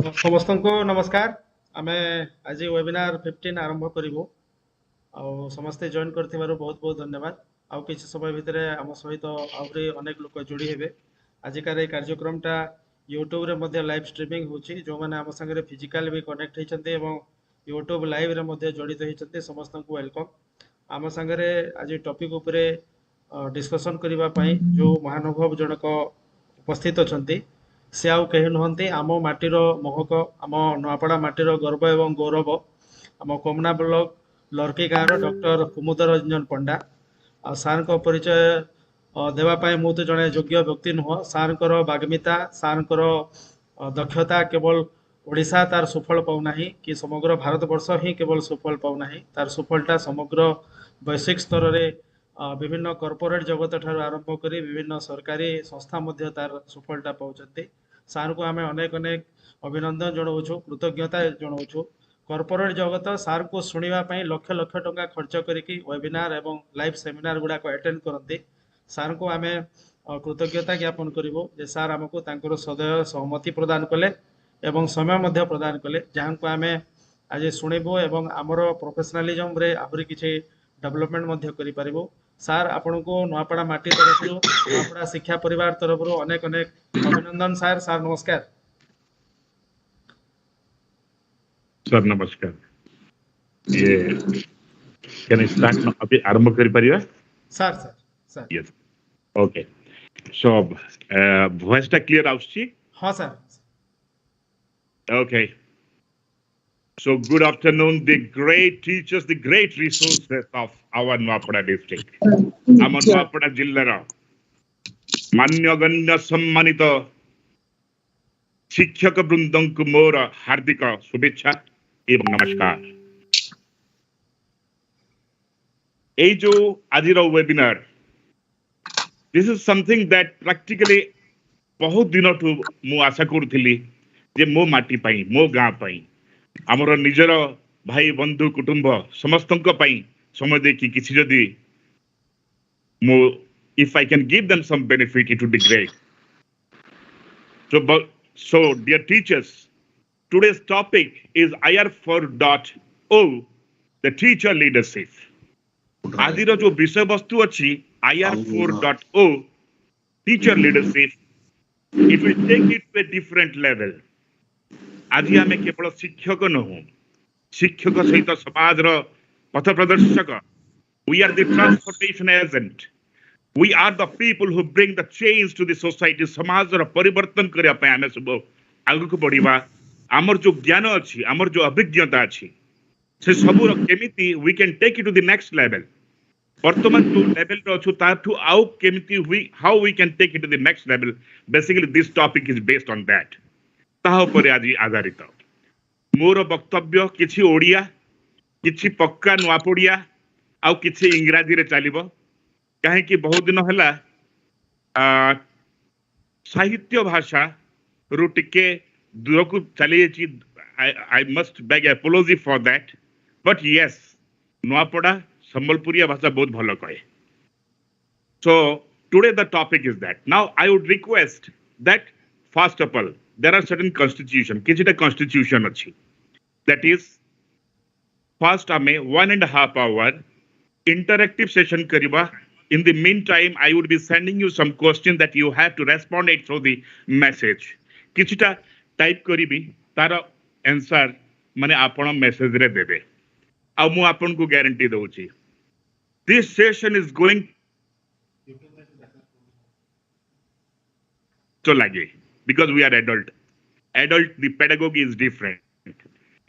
समस्त को नमस्कार। आमे आज वेबिनार 15 आरंभ करिवो आउ समस्ते जॉइन करथिबारो बहुत बहुत धन्यवाद। आउ किछ समय भितर आम सहित आउरी अनेक लोक जोड़ी हेबे। आजिकार ए कार्यक्रमटा यूट्यूब रे मध्ये लाइव स्ट्रीमिंग होची, जो माने आम संगे फिजिकल भी कनेक्ट होइचंते एवं यूट्यूब लाइव रे मध्ये जड़ित होइचंते। समस्त को वेलकम। आम संगे आज टॉपिक उपरे डिस्कशन करिबा पई जो महानुभाव जनक उपस्थित अछंती से आउ कहीं नुहंती आम माटीर महक, आम नुआपड़ा माटीर गर्व एवं गौरव, आम कोमना ब्लॉक लर्की गाँव डॉक्टर कुमुदा रंजन पंडा। आ सार को परिचय देवाई मु तो जड़े योग्य व्यक्ति नुह। सार बाग्मिता, सार दक्षता केवल ओडिशा तार सुफल पाऊना कि समग्र भारत वर्ष ही केवल सुफल पाऊना, तार सुफलटा समग्र वैश्विक स्तर में विभिन्न कॉर्पोरेट जगत ठार आरंभ कर विभिन्न सरकारी संस्था मध्य तार सुफलटा पाउछंती। सार को आम अनेक अनेक अभिनंदन जनाऊँ, कृतज्ञता जनाऊँ। कॉर्पोरेट जगत सार को शुणापी लक्ष लक्ष टंका खर्च करके वेबिनार एवं लाइव सेमिनार गुड़ाक अटेंड करते। सार को आम कृतज्ञता ज्ञापन करूँ जे सार आमको तांकर सदैव सहमति प्रदान कले एवं समय मध्य प्रदान कले, जहाँ को आम आज शुणबू एवं आमर प्रोफेशनलिज्म रे आहरी किसी डेवलपमेंट मध्य करि परिबो। सार आपन को नुआपड़ा माटी तरफ नुआपड़ा शिक्षा परिवार तरफ अनेक अनेक अभिनंदन। सार सार नमस्कार। सर नमस्कार। ये कैन स्टार्ट ना अभी आरंभ कर परिया sir sir sir yes okay so voice टा क्लियर आउची? हां sir okay so good afternoon the great teachers, the great resources of our Nuapada district, our Nuapada jillara मान्य गण्य सम्मानित शिक्षक वृंदों को मोर हार्दिक शुभेच्छा एवं नमस्कार। ये जो आज webinar, this is something that practically बहुत दिन ठू मु आशा करूली जे मो माटी पाई, मो गाँ पाई, आमर निजर भाई बंधु कुटुंब समस्त समय देखी किसी जदि मो if I can give them some benefit, it would be great. So dear teachers, today's topic is IR4.0, the teacher leadership. आदिर जो विषय वस्तु अच्छी IR4.0, teacher leadership, it will take it to a different level. आज आमे केवल शिक्षक नहु, शिक्षक सहित समाज रो पथ प्रदर्शक, we are the transportation agent. We are the people who bring the change to the society. समाज रो परिवर्तन करिया पे आमे सब आगु को बढ़िबा। आमर जो ज्ञान अछि, आमर जो अभिज्ञता अछि, से सब रो केमिति we can take it to the next level. वर्तमान जो लेवल रो छु ताठु आउ केमिति how we can take it to the next level. Basically this topic is based on that. ताहा पर आज आधारित मोर वक्तव्य किछि ओडिया, किछि पक्का नुआपड़िया, आउ किछि इंग्राजी रे चलिबो। कहीं कि बहुत दिन हला साहित्य भाषा रु टिके दूर को चली जाची। I must beg apology for that, but yes, Nuapada संबलपुरिया भाषा बहुत भलो कहे। So today the topic is that. Now I would request that first of all there are certain constitution, किछिटा constitution अछि, that is first आमे 1.5 hour interactive session करिबा। In the meantime, I would be sending you some questions that you have to respond it through the message. किछिटा type करिबी, तार answer माने आपण message रे देबे। आ मु आपण को guarantee दउची this session is going to lage because we are adult the pedagogy is different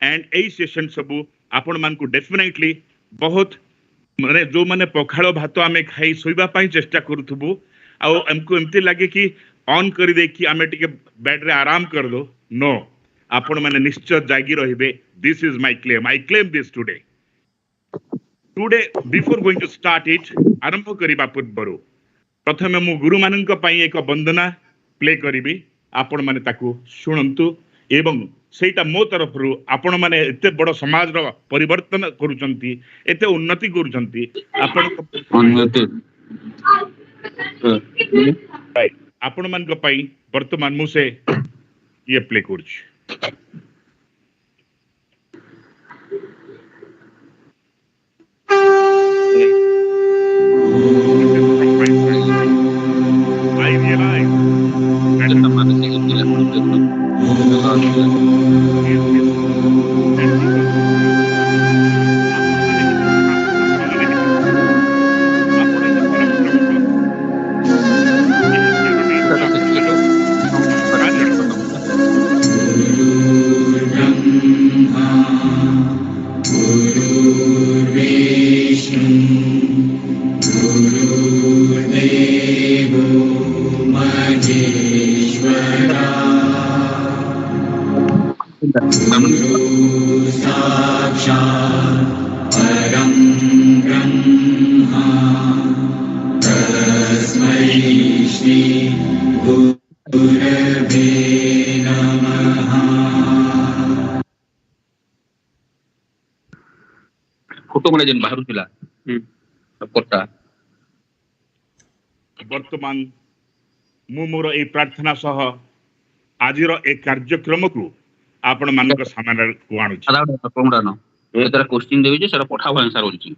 and a session सबु आपण मान को definitely बहुत माने जो माने पखाळ भात आमे खाई सोइबा पई चेष्टा करूथबु आ हमको एमती लागे कि ऑन करि दे कि आमे टिके बेड रे आराम कर दो। नो, आपण माने निश्चय जागी रहिबे। This is my claim, I claim this today before going to start it. आरंभ करिबा पूर्वरु प्रथमे मु गुरु माननक पई एक वंदना प्ले करिबी। आपण माने ताकू सुनंतु एवं सेटा मो तरफ रु आपण माने एते बड़ समाज रो परिवर्तन करूचंती, एते उन्नति करूचंती। आपण उन्नति राइट, आपण मान को पई वर्तमान मु से ये प्ले करूछ। I realize that फोटो जेन बाहर थिला सपोर्टटा वर्तमान मु मोर ए प्रार्थना सह आजिर ए कार्यक्रम को आपण मानक सामने को आणुछि आदा कोमडा न एतरा क्वेश्चन देबी जे सेरा पठाव आंसर होलछि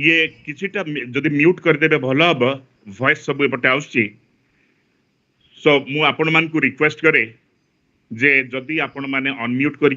ये किछिटा जदि म्यूट कर देबे भलो हबो वॉइस सब एपटे आउछि सो मु आपण मान को रिक्वेस्ट करे जे जदि आपण माने अनम्यूट करी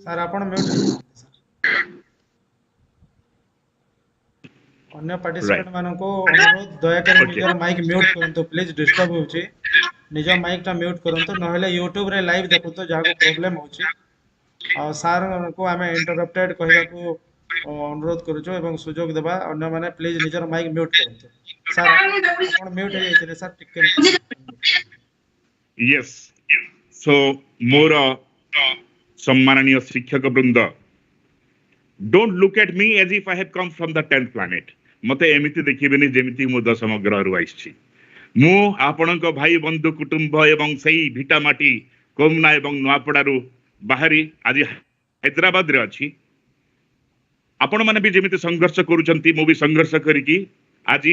सर आपण म्यूट अन्य पार्टिसिपेंट मानको अनुरोध दया कर निजर माइक म्यूट करंतु प्लीज डिस्टर्ब होउची निज माइक टा म्यूट करंतु नहले YouTube रे लाइव देखुतो जाको प्रॉब्लम होउची आ सर को हमें इंटरप्टेड कहबा को अनुरोध करूछु एवं सुजोग देबा अन्य माने प्लीज निजर माइक म्यूट करंतु सर आपण म्यूट हे जाइछे सर टिके यस सो मोर सम्माननीय शिक्षक वृंद don't look at me as if I have come from the 10th planet मते एमिति देखिबेनी जेमिति मु 10 ग्रह रु आइछि मु आपणक भाई बंधु कुटुंब एवं सही भिटा माटी कोमना एवं नवापड़ा रु बाहरी आज हैदराबाद रे अछि आपण माने भी जेमिति संघर्ष करूचंती मु भी संघर्ष करिकी आज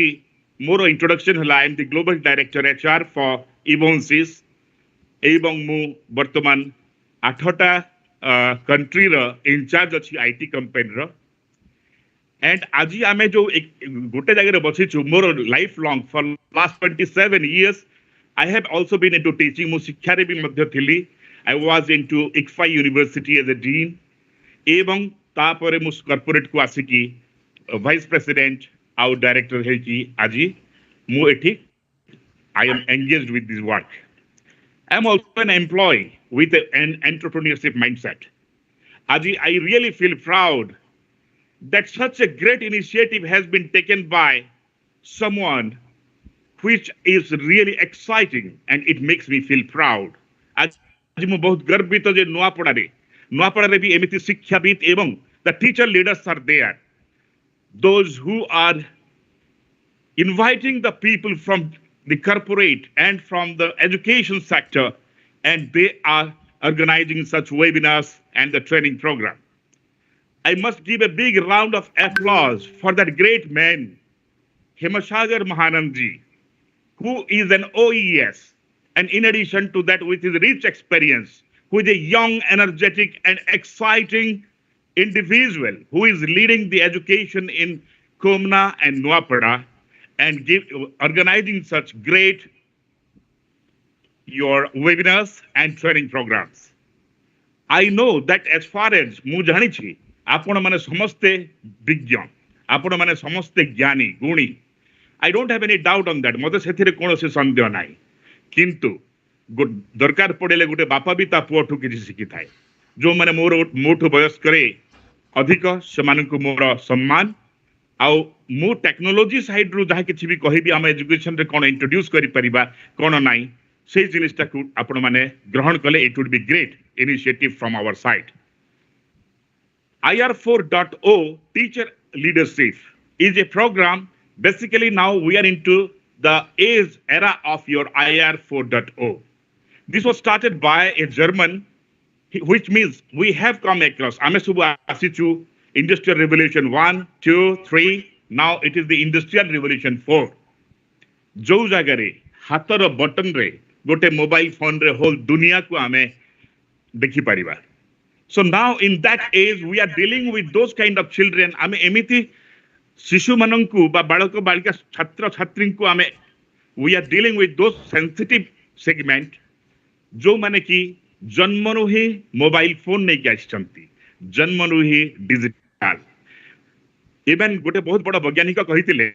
मोर इंट्रोडक्शन हला I am the global director HR for Evonsys एवं मु वर्तमान 8टा कंट्री रो इंचार्ज अछि आईटी कंपनी रो एंड आज आमे जो गोटे जगह रे बछि छु मोर life long for last 27 years I have also been into teaching मु शिक्षा रे भी मध्य थिली I was into ICFAI university as a dean एवं तापरे मु कॉर्पोरेट को आसिकी वाइस प्रेसिडेंट आउ डायरेक्टर है कि आज मु एठी I am engaged with this work I am also an employee with an entrepreneurship mindset. Aji, I really feel proud that such a great initiative has been taken by someone which is really exciting and it makes me feel proud. Aji mu bahut garbito je Nuapara re bhi emiti shikshabit ebong the teacher leaders are there. Those who are inviting the people from the corporate and from the education sector, and they are organizing such webinars and the training program. I must give a big round of applause for that great man, Himashagar Mahanandji, who is an OES, and in addition to that, with his rich experience, who is a young, energetic, and exciting individual who is leading the education in Kumuda and Nuapara, and organizing such great your webinars and training programs. I know that as far as mu janichi आपण माने समस्ते विज्ञ आपण माने समस्ते ज्ञानी गुणी I don't have any doubt on that मते सेथिरे कोनोसी संदेह नाही किंतु दरकार पड़ेले गुटे बापा भी ता पुओठु किछि सिखि थाए जो माने मोठु बयस करे अधिक समानकु मोर सम्मान आउ मु टेक्नोलॉजी साइड रु जहा किछि भी कहिबी हम एजुकेशन रे कोन इंट्रोड्यूस करि परिबा कोन नाही से जिनिसटा को आपण माने ग्रहण कले it would be great initiative from our side. IR4.0 teacher leadership is a program. Basically now we are into the age era of your IR4.0. This was started by a German, which means we have come across ame subu asichu industrial revolution 1 2 3. Now it is the industrial revolution 4. जो जगह हाथर button रे गोटे mobile phone रे whole दुनिया को आमे देखि परिबा. So now in that age we are dealing with those kind of children. आमे एमिति शिशु मनंकु बा बालक बालिका छात्र छात्री को आमे we are dealing with those sensitive segment जो माने कि जन्मनु ही मोबाइल फोन नहीं आछंती, जन्मनु ही डिजिटल. इवन गोटे बहुत बड़ा वैज्ञानिक कहिथिले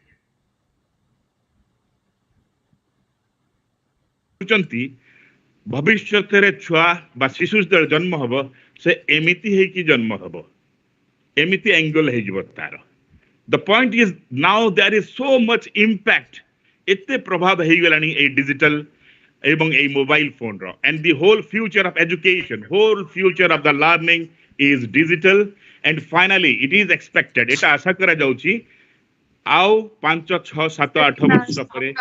भविष्य छुआ बा शिशु जन्म हम से एमिति है कि जन्म हम एमिति एंगल है तार. The point is now there is so much impact एते प्रभाव है गलानी ए डिजिटल एवं ए मोबाइल फोन रो. And the whole future of education, whole future of the learning is digital. And finally it is expected, एटा आशा करा जाउची आउ 5 6 7 8 वर्ष परे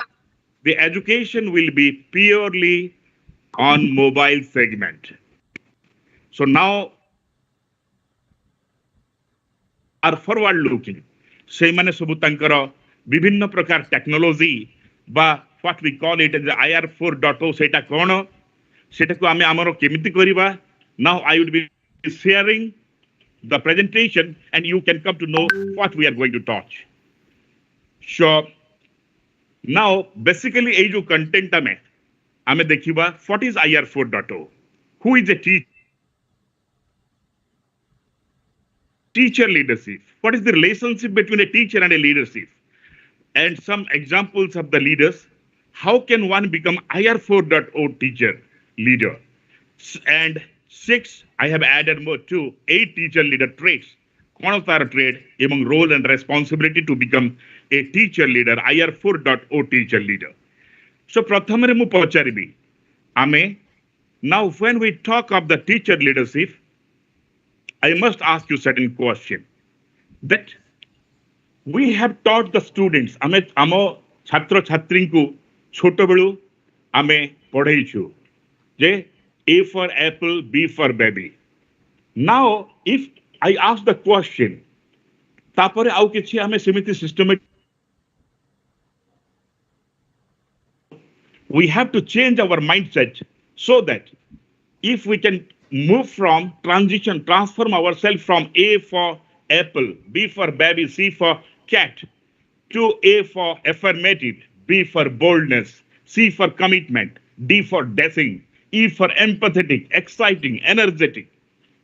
the education will be purely on mobile segment. So now are forward looking. से माने सब तांकर विभिन्न प्रकार टेक्नोलॉजी बा what we call it as IR4.0 सेटा कोन सेटा को आमे हमरो केमिति करिबा. Now I would be sharing the presentation and you can come to know what we are going to touch. So now basically ए जो कंटेंट आमे देखिबा what is IR4.0, who is a teacher leadership, what is the relationship between a teacher and a leadership, and some examples of the leaders. How can one become IR4.0 teacher leader? And 6 I have added more to 8 teacher leader traits. Kono tar trait among role and responsibility to become a teacher leader, IR4.0 teacher leader. So prathamare mu pacharibi ame now when we talk of the teacher leadership, I must ask you certain question that we have taught the students. ame amo chhatra chhatri ku choto belu ame padhaichu je A for apple, B for baby. Now if I ask the question tapare au kichi ame semiti systematic, we have to change our mindset so that if we can move from transform ourselves from A for apple, B for baby, C for cat, to A for affirmative, B for boldness, C for commitment, D for dashing, E for empathetic, exciting, energetic,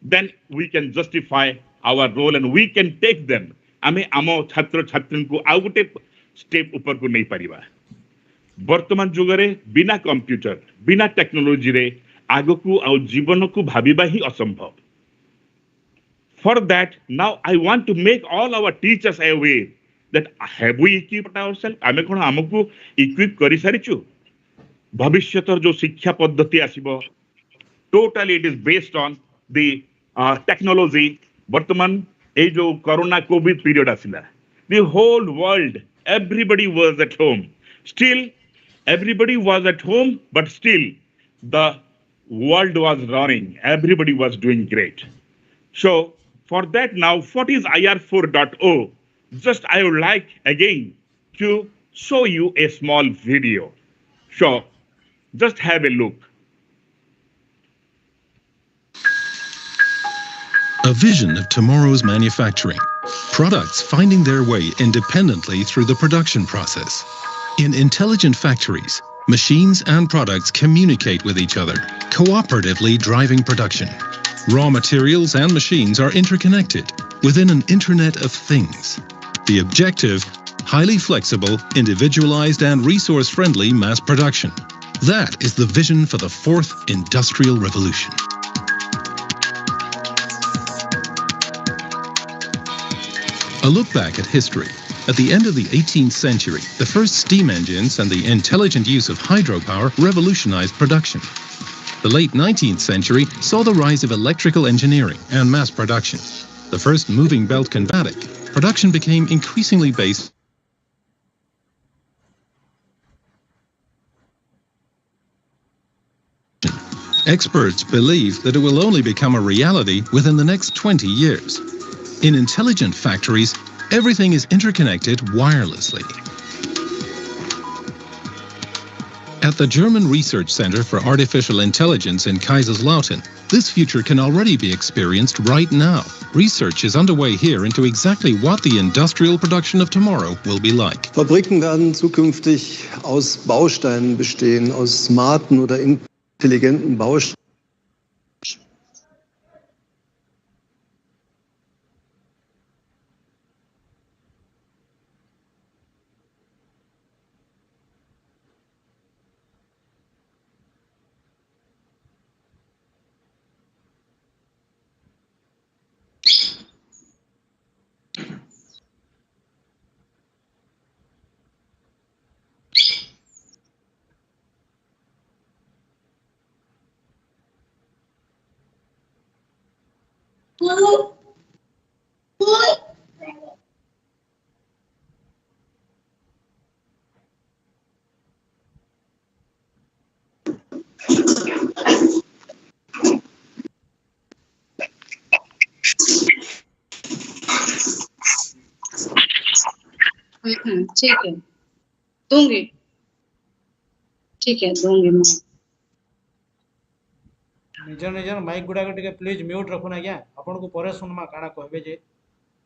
then we can justify our role and we can take them. Ame amo chhatra chhatrin ko au gote step upar ko nei pariba. वर्तमान जुगरे बिना computer बिना technology रे आगकू आ जीवन को भाबिबा ही असंभव. For that now I want to make all our teachers aware that have we equipped ourselves. आमे कोन हमकु इक्विप करि सारिछु. भविष्यतर जो शिक्षा पद्धति आसीबो totally it is based on the technology. वर्तमान ए जो कोरोना कोविड पीरियड आसिला, the whole world everybody was at home. Still everybody was at home, but still the world was running. Everybody was doing great. So for that now, what is IR4.0? Just I would like again to show you a small video. So just have a look. A vision of tomorrow's manufacturing. Products finding their way independently through the production process. In intelligent factories, machines and products communicate with each other, cooperatively driving production. Raw materials and machines are interconnected within an Internet of Things. The objective, highly flexible, individualized and resource-friendly mass production. That is the vision for the 4th Industrial Revolution. A look back at history. At the end of the 18th century, the first steam engines and the intelligent use of hydropower revolutionized production. The late 19th century saw the rise of electrical engineering and mass production. The first moving belt conveyor, production became increasingly based. Experts believe that it will only become a reality within the next 20 years. In intelligent factories, everything is interconnected wirelessly. At the German Research Center for Artificial Intelligence in Kaiserslautern, this future can already be experienced right now. Research is underway here into exactly what the industrial production of tomorrow will be like. Fabriken werden zukünftig aus Bausteinen bestehen, aus smarten oder intelligenten Bausteinen. ठीक है दूंगी ठीक है दूंगी मैं निजर निजर mic गुडा को टिके प्लीज म्यूट रखुन आज्ञा आपन को परे सुनमा काना कहबे जे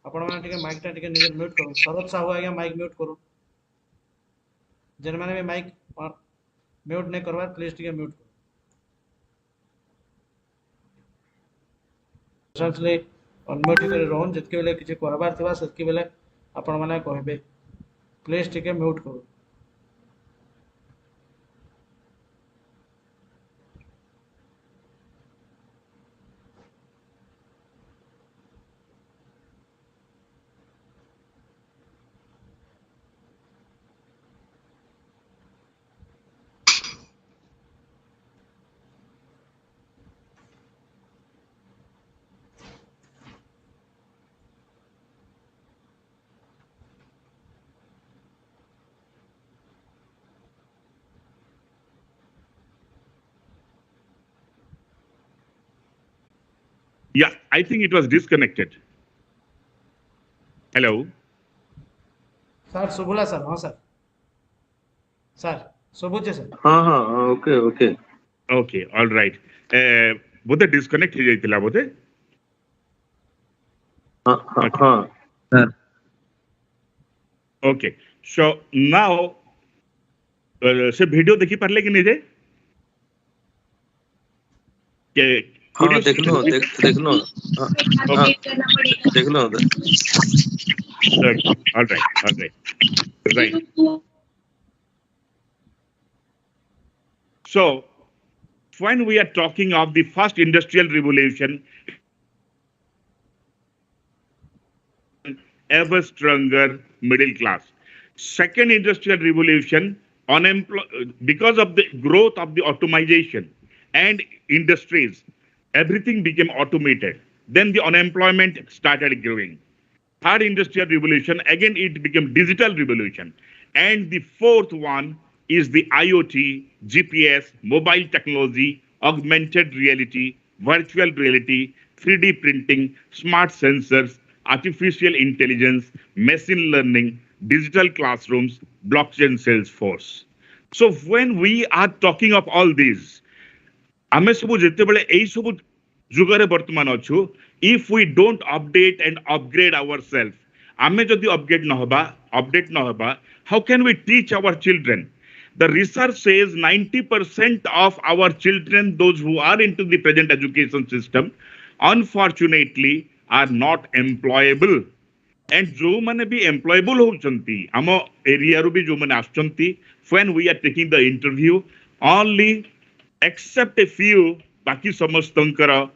आपन माने टिके माइक टा टिके निजर म्यूट करू शरद साहू आज्ञा माइक म्यूट करू जन माने भी माइक म्यूट नै करवार प्लीज टिके म्यूट करू सचले अनम्यूट करे रहन जतके बेले किछ कहबार थिबा सतके बेले आपन माने कहबे प्लीज टिके म्यूट करू Yeah, I think it was disconnected. Hello. Sir सुबुला सर हां सर सुबुचे सर हाँ ओके Okay, all right. बोधे disconnect हो जाइतिला बोधे. हाँ Okay, so now से वीडियो देखी पारले कि नहीं जे? हाँ देख लो All right. So when we are talking of the first industrial revolution, ever stronger middle class. Second industrial revolution, because of the growth of the automation and industries, everything became automated. Then the unemployment started growing. Third industrial revolution, again it became digital revolution. And the fourth one is the IoT, GPS, mobile technology, augmented reality, virtual reality, 3D printing, smart sensors, artificial intelligence, machine learning, digital classrooms, blockchain Salesforce. So when we are talking of all these, आमे सबु जेते बेले एई सबु जुगरे वर्तमान अछु, if we don't update and upgrade ourselves, आमे जदि update न होबा, how can we teach our children? The research says 90% of our children, those who are into the present education system, unfortunately are not employable. And जो माने भी employable होचंती, आमो area रू भी जो माने आछंती, when we are taking the interview, only except a few, बाकी समस्तंकर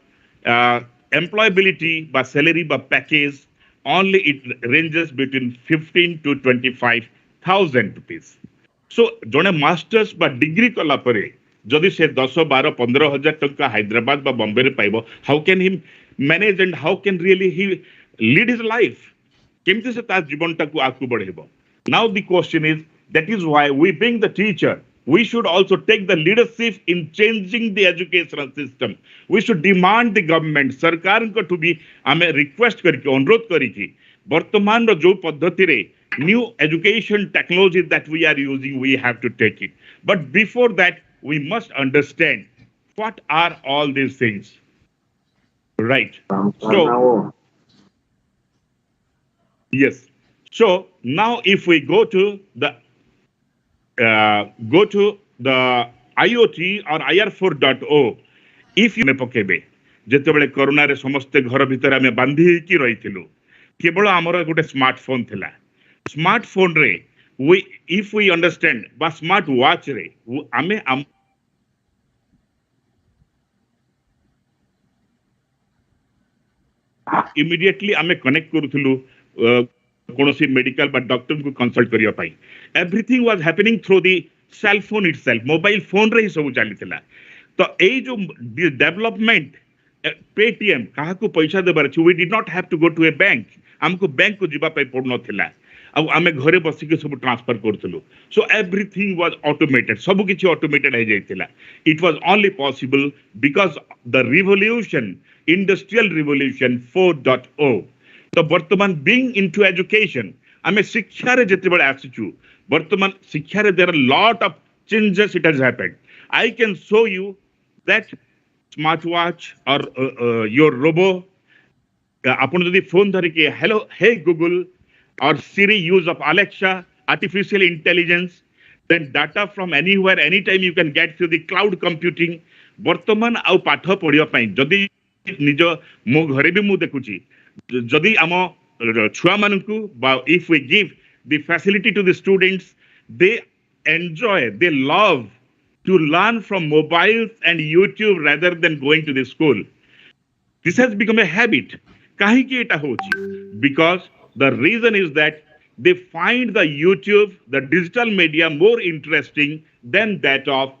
employability, बा salary, बा package, only it ranges between 15 to 25,000 rupees. So jone masters ba degree kala pare jodi se 10 12 15,000 टंका Hyderabad ba Bombay re paibo, how can he manage and how can really he lead his life? केमती से तार जीवन टाकू आगू बढ़ेबो. Now the question is, that is why we being the teacher, we should also take the leadership in changing the educational system. We should demand the government, सरकार को to be हमें request करके अनुरोध करिकी वर्तमान रो जो पद्धति रे new education technology that we are using, we have to take it. But before that, we must understand what are all these things, right? So yes. So now if we go to the IoT or IR4.0, if you पकेबे जेतेबेले corona रे समस्ते घर भितर आमे बांधी की रहिथिलु केवल हमर गोटे स्मार्टफोन थिला. स्मार्टफोन रे we if we understand बा स्मार्ट वॉच रे आमे immediately आमे कनेक्ट करूथिलु कोनोसी मेडिकल बा डॉक्टर को कंसल्ट करिया पाई. Everything was happening through the cell phone itself, mobile phone रे ही सब चलीथिला. तो एई जो डेवलपमेंट पेटीएम काहा को पैसा देबार छि, we did not have to go to a bank, हमको बैंक को जिबा पे पड़ नथिला. अब आमे घरे बसी के सब ट्रांसफर करथलु. सो एवरीथिंग वाज ऑटोमेटेड, सब किछि ऑटोमेटेड हो जाइतिला. It was only possible because the revolution, industrial revolution 4.0. तो वर्तमान बीइंग इनटू एजुकेशन आमे शिक्षा रे जते बडे आसीचु, वर्तमान शिक्षा रे there are lot of changes it has happened. I can show you that smart watch और योर रोबो, आपण जदी फोन धरि के hello hey Google or Siri, use of Alexa, artificial intelligence, then data from anywhere, anytime you can get through the cloud computing. वर्तमान आउ पाठ पढ़िया पाई जदी निज मो घरे भी मु देखुची जदी आम छुआ मानकु बा if we give the facility to the students, they enjoy, they love to learn from mobiles and YouTube rather than going to the school. This has become a habit. काहे कि एटा होची? Because the reason is that they find the YouTube, the digital media more interesting than that of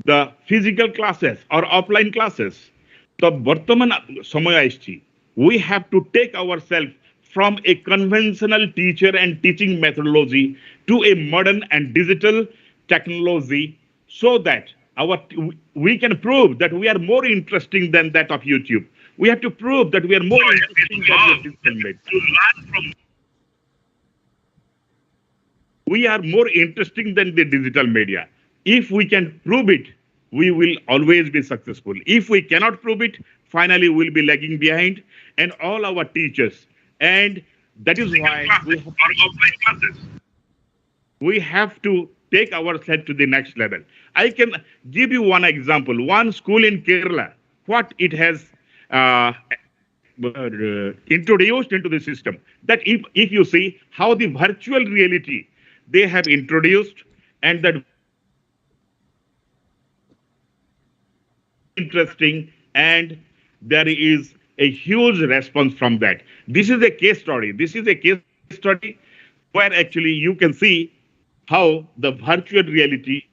the physical classes or offline classes. So वर्तमान समय आइछि, we have to take ourselves from a conventional teacher and teaching methodology to a modern and digital technology, so that we can prove that we are more interesting than that of YouTube. We have to prove that we are more interesting than the digital media. We are more interesting than the digital media. If we can prove it, we will always be successful. If we cannot prove it, finally we'll be lagging behind, and all our teachers. And that is why we have to take ourselves to the next level. I can give you one example. One school in Kerala, what it has introduced into the system. That if you see how the virtual reality they have introduced, and that interesting, and there is a huge response from that. This is a case study. This is a case study where actually you can see how the virtual reality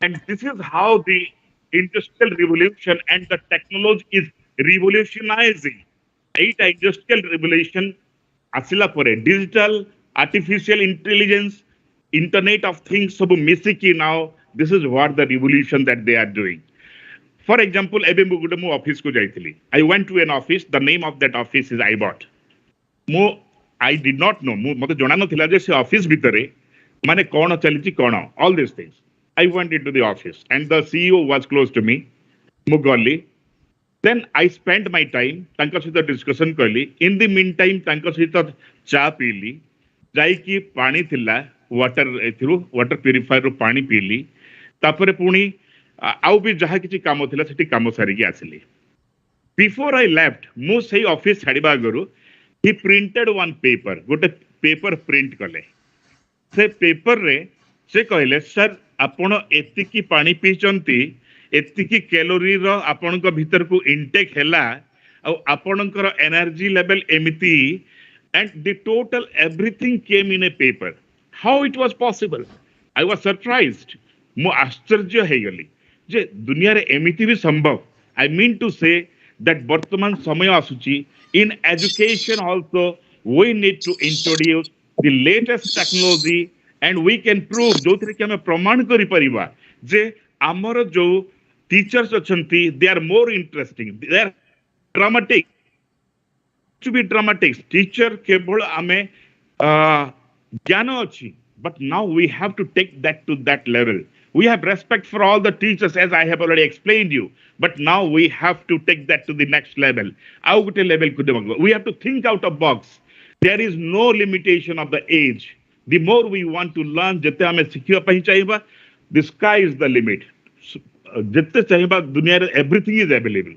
And this is how the industrial revolution and the technology is revolutionizing. Eight industrial revolution asila pore digital, artificial intelligence, internet of things ସବୁ ମିଶିକି now this is what the revolution that they are doing. For example, ଏବେ ମୁଁ ଗୋଟେ ମୋ office କୁ ଯାଇଥିଲି. I went to an office. The name of that office is iBot. I did not know. ମତେ ଜଣା ନଥିଲା ଯେ ସେ ଅଫିସ ଭିତରେ ମାନେ କଣ ଚାଲିଛି କଣ all these things. I went into the office and the CEO was close to me. ମୁଁ ଗଲି. Then I spent my time ତାଙ୍କ ସହିତ discussion କଲି. In the meantime ତାଙ୍କ ସହିତ ଚା ପିଇଲି. ଯାଇକି ପାଣି ଥିଲା water purifier ରୁ ପାଣି ପିଇଲି. ତାପରେ ପୁଣି ଆଉ ବି ଯାହା କିଛି କାମ ଥିଲା ସେଠି କାମ ସାରିକି ଆସିଲି. Before I left, ମୁଁ ସେଇ ଅଫିସ ଛାଡ଼ିବା ଆଗରୁ he printed one paper. ଗୋଟେ paper print କଲେ. ସେ paper ରେ ସେ କହିଲେ sir ଆପଣ ଏତିକି ପାଣି ପିଇଛନ୍ତି ଏତିକି କ୍ୟାଲୋରୀର ଆପଣଙ୍କ ଭିତରକୁ ଇନଟେକ୍ ହେଲା ଆଉ ଆପଣଙ୍କର ଏନର୍ଜି ଲେଭେଲ ଏମିତି and the total everything came in a paper. How it was possible? I was surprised. ମୁଁ ଆଶ୍ଚର୍ଯ୍ୟ ହେଇଗଲି ଯେ ଦୁନିଆରେ ଏମିତି ବି ସମ୍ଭବ. I mean to say that ବର୍ତ୍ତମାନ ସମୟ ଆସୁଛି in education also we need to introduce the latest technology and we can prove ଯୋଉଥିରେ କି ଆମେ ପ୍ରମାଣ କରିପାରିବା ଯେ ଆମର ଯୋଉ teachers ଅଛନ୍ତି they are more interesting, they are dramatic. To be dramatic, teacher କେବଳ ଆମେ ଜ୍ଞାନ ଅଛି, but now we have to take that to that level. We have respect for all the teachers as I have already explained you, but now we have to take that to the next level. ଆଉ ଗୋଟେ level କୁ ଦେବାକୁ. We have to think out of box. There is no limitation of the age. The more we want to learn, ଯେତେ ଆମେ ଶିଖିବା ପାଇଁ ଚାହିଁବା, the sky is the limit. ଯେତେ ଚାହିଁବା ଦୁନିଆରେ everything is available.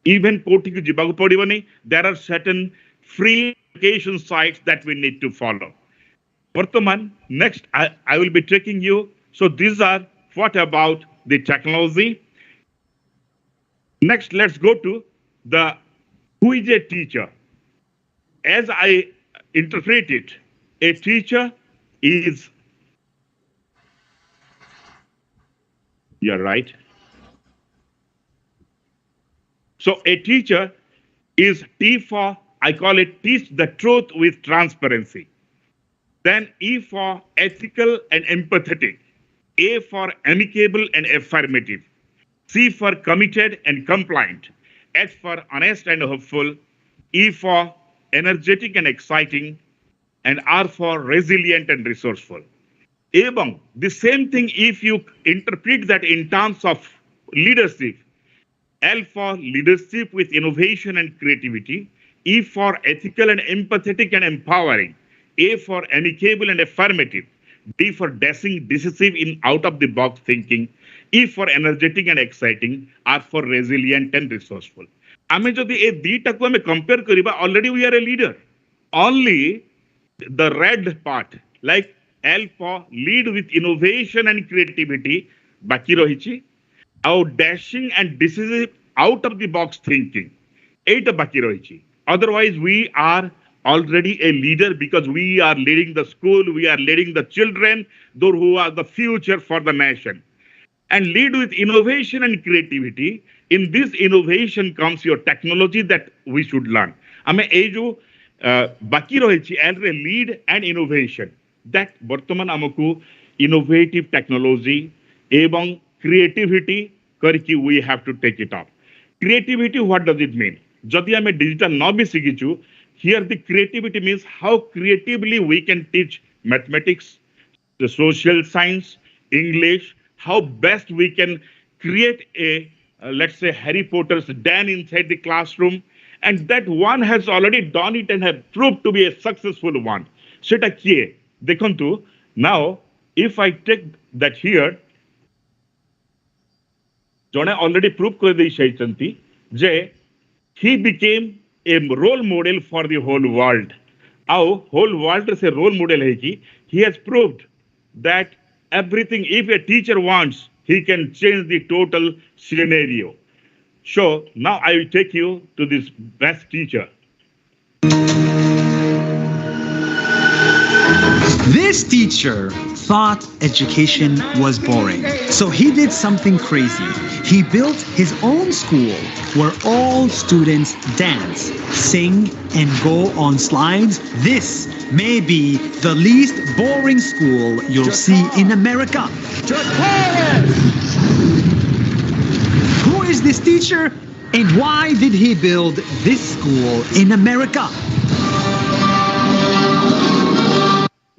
Even କୋଠିକୁ ଯିବାକୁ ପଡ଼ିବନି. There are certain free education sites that we need to follow. ବର୍ତ୍ତମାନ next I will be taking you. So these are what about the technology. Next, let's go to the who is a teacher. As I interpret it, a teacher is, you're right. So a teacher is T for, I call it teach the truth with transparency. Then E for ethical and empathetic. A for amicable and affirmative. C for committed and compliant. H for honest and hopeful. E for energetic and exciting. And R for resilient and resourceful. Ebang, the same thing if you interpret that in terms of leadership. L for leadership with innovation and creativity. E for ethical and empathetic and empowering. A for amicable and affirmative. D for dashing, decisive in out-of-the-box thinking. E for energetic and exciting. R for resilient and resourceful. ଆମେ ଯଦି ଏ ଦିଟାକୁ ଆମେ compare କରିବା, already we are a leader. Only the red part, like L for lead with innovation and creativity, ବାକି ରହିଛି. ଆଉ dashing and decisive out-of-the-box thinking, ଏଇଟା ବାକି ରହିଛି. Otherwise, we are already a leader because we are leading the school, we are leading the children, those who are the future for the nation. And lead with innovation and creativity. In this innovation comes your technology that we should learn. ଆମେ ଏଇ ଯୋଉ ବାକି ରହିଛି ଏଲରେ lead and innovation, that ବର୍ତ୍ତମାନ ଆମକୁ innovative technology ଏବଂ creativity କରିକି we have to take it up. Creativity, what does it mean? ଯଦି ଆମେ digital ନ ବି ଶିଖିଛୁ, here the creativity means how creatively we can teach mathematics, the social science, English, how best we can create a, let's say, Harry Potter's den inside the classroom, and that one has already done it and have proved to be a successful one. Seta kiye, dekhantu, now if I take that here, jone already proved kore dei shaitanti, je he became a role model for the whole world. Our whole world is a role model. He has proved that everything, if a teacher wants, he can change the total scenario. So now I will take you to this best teacher. This teacher thought education was boring, so he did something crazy. He built his own school where all students dance, sing, and go on slides. This may be the least boring school you'll see in America. Who is this teacher, and why did he build this school in America?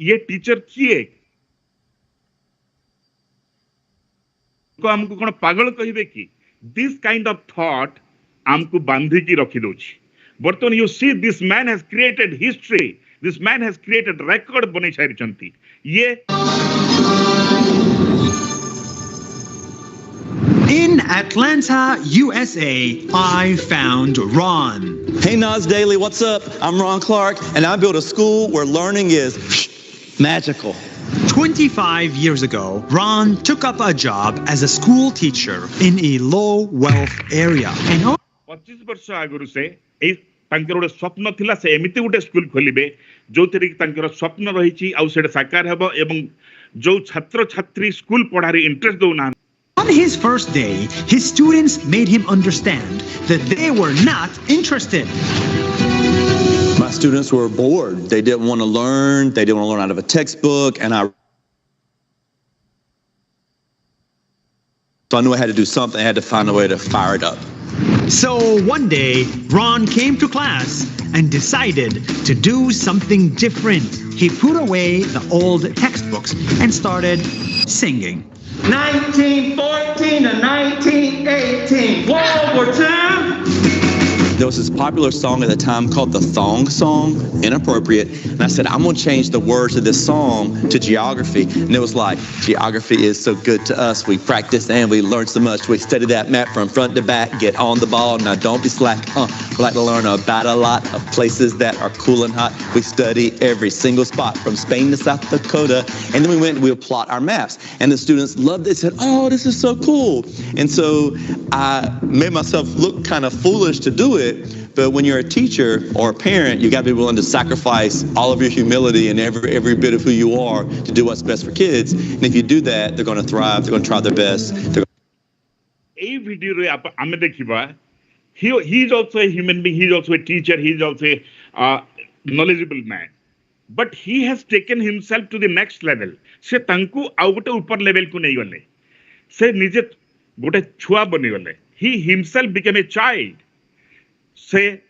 ये teacher किए को हमको कोन पागल कहिबे कि this kind of thought हमको बांधी की रखी दोछि बर्तन you see this man has created history this man has created record बनै छारिचंती ये In Atlanta, USA, I found Ron. Hey Nas Daily, what's up? I'm Ron Clark, and I built a school where learning is magical. 25 years ago, Ron took up a job as a school teacher in a low-wealth area. And 25 वर्ष आगुरु से ए तांकर गोटे स्वप्न थिला से एमिति गोटे school खोलिबे जोथिरे तांकर स्वप्न रहिछि आ सेडा साकार हेबो एवं जो छात्र छात्री स्कूल पढारे इंटरेस्ट दोना. On his first day, his students made him understand that they were not interested. My students were bored. They didn't want to learn. They didn't want to learn out of a textbook. So I knew I had to do something. I had to find a way to fire it up. So one day, Ron came to class and decided to do something different. He put away the old textbooks and started singing. 1914 to 1918, World War II. There was this popular song at the time called the Thong Song, inappropriate. And I said, I'm going to change the words of this song to geography. And it was like, geography is so good to us. We practice and we learn so much. We study that map from front to back. Get on the ball. Now don't be slack. We like to learn about a lot of places that are cool and hot. We study every single spot from Spain to South Dakota. And then we went and we would plot our maps. And the students loved it. They said, oh, this is so cool. And so I made myself look kind of foolish to do it. But when you're a teacher or a parent, you got to be willing to sacrifice all of your humility and every bit of who you are to do what's best for kids. And if you do that, they're going to thrive. They're going to try their best. A video re ame dekhiba he is also a human being, he is also a teacher, he is also a knowledgeable man, but he has taken himself to the next level. Se tanku au gote upar level ku nei gale, se nije gote chua bani gale. He himself became a child. Say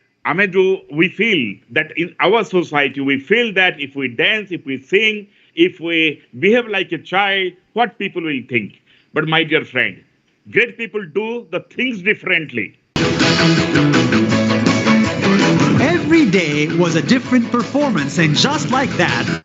we feel that in our society, we feel that if we dance, if we sing, if we behave like a child, what people will think. But my dear friend, great people do the things differently. Every day was a different performance, and just like that,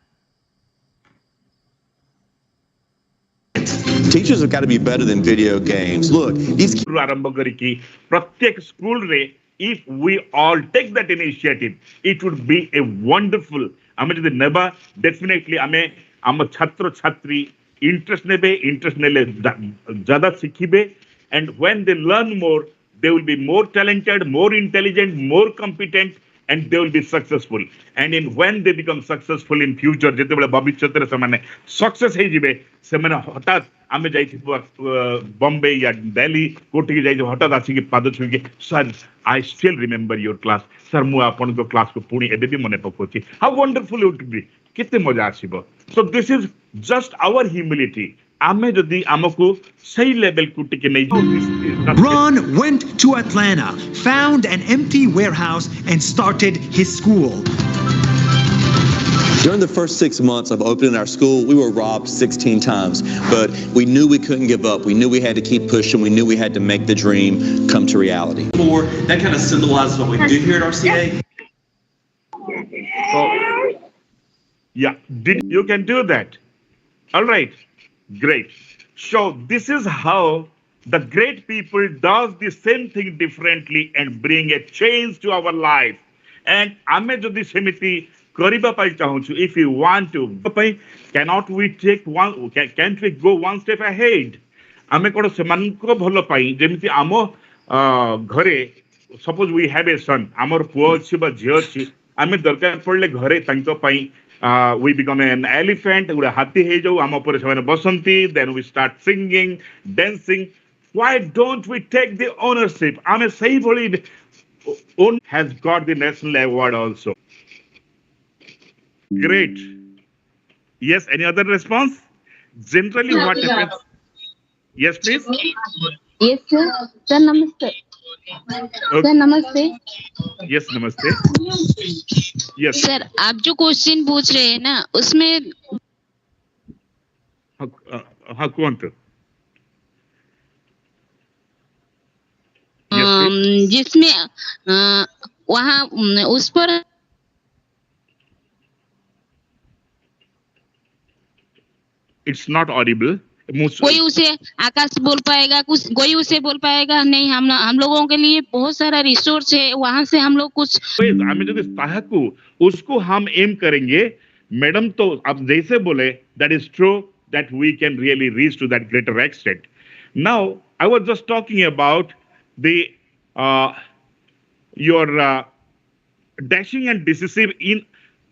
teachers have got to be better than video games. Look, these pratyek school re, if we all take that initiative, it would be a wonderful. Ame jodi neba, definitely ame am chhatro chhatri interest nebe, interest nele jada sikhibe, and when they learn more, they will be more talented, more intelligent, more competent, and they will be successful. And when they become successful in future, jetebele bhavishyatre semane success hei jibe, semane hatat ame jaithibo Bombay ya Delhi koti ki jaithibo hatat asi ki pad chhuki, sir, I still remember your class, sir, mu apanko class ko puni ebe bi mone pakochi. How wonderful it would be, kete maja asibo. So this is just our humility. Ame jodi amaku sahi level ku tike nei. Ron went to Atlanta, found an empty warehouse, and started his school. During the first 6 months of opening our school, we were robbed 16 times, but we knew we couldn't give up. We knew we had to keep pushing. We knew we had to make the dream come to reality. That kind of symbolizes what we do here at RCA. So, yeah, you can do that. All right, great. So this is how the great people does the same thing differently and bring a change to our life. And ame jodi semiti kariba pai chahuchu, if you want to, cannot we take one? Can't we go one step ahead? Ame kono semanko bhalo pai jemiti amo ghare, suppose we have a son, amar puo achi ba jhiyo achi, ame darkar padle ghare tanko pai we become an elephant, ଗୋଟେ ହାତୀ ହେଇଯାଉ ଆମ ଉପରେ ସେମାନେ ବସନ୍ତି, then we start singing, dancing. Why don't we take the ownership? ଆମେ ସେଇଭଳି has got the national award also. Great. Yes, any other response? Generally what happens? Yes, please. Yes, sir. Sir, namaste. Okay. Sir, namaste. Yes, namaste. Yes. Sir आप जो question पूछ रहे हैं ना उसमें हाँ कुहନ୍ତୁ जिसमें वहाँ उस पर it's not audible. कोई उसे आकाश बोल पाएगा, कुछ कोई उसे बोल पाएगा नहीं. हम लोगों के लिए बहुत सारा रिसोर्स है, वहां से हम लोग कुछ हमें जो ताहाकू उसको हम एम करेंगे मैडम. तो आप जैसे बोले that is true that we can really reach to that greater extent. Now I was just talking about the your dashing and decisive in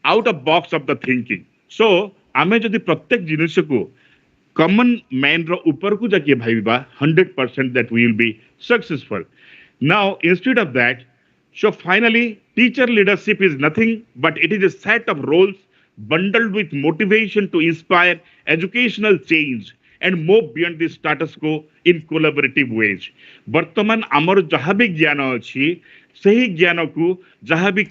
out of box of the thinking. So हमें जो प्रत्येक जिनिस को common man ro upar ku jaके भाईबा 100% that we will be successful. Now instead of that, so finally teacher leadership is nothing but it is a set of roles bundled with motivation to inspire educational change and move beyond the status quo in collaborative ways. वर्तमान आमर जहाँ भी ज्ञान अच्छी सही ज्ञान को जहाँ भी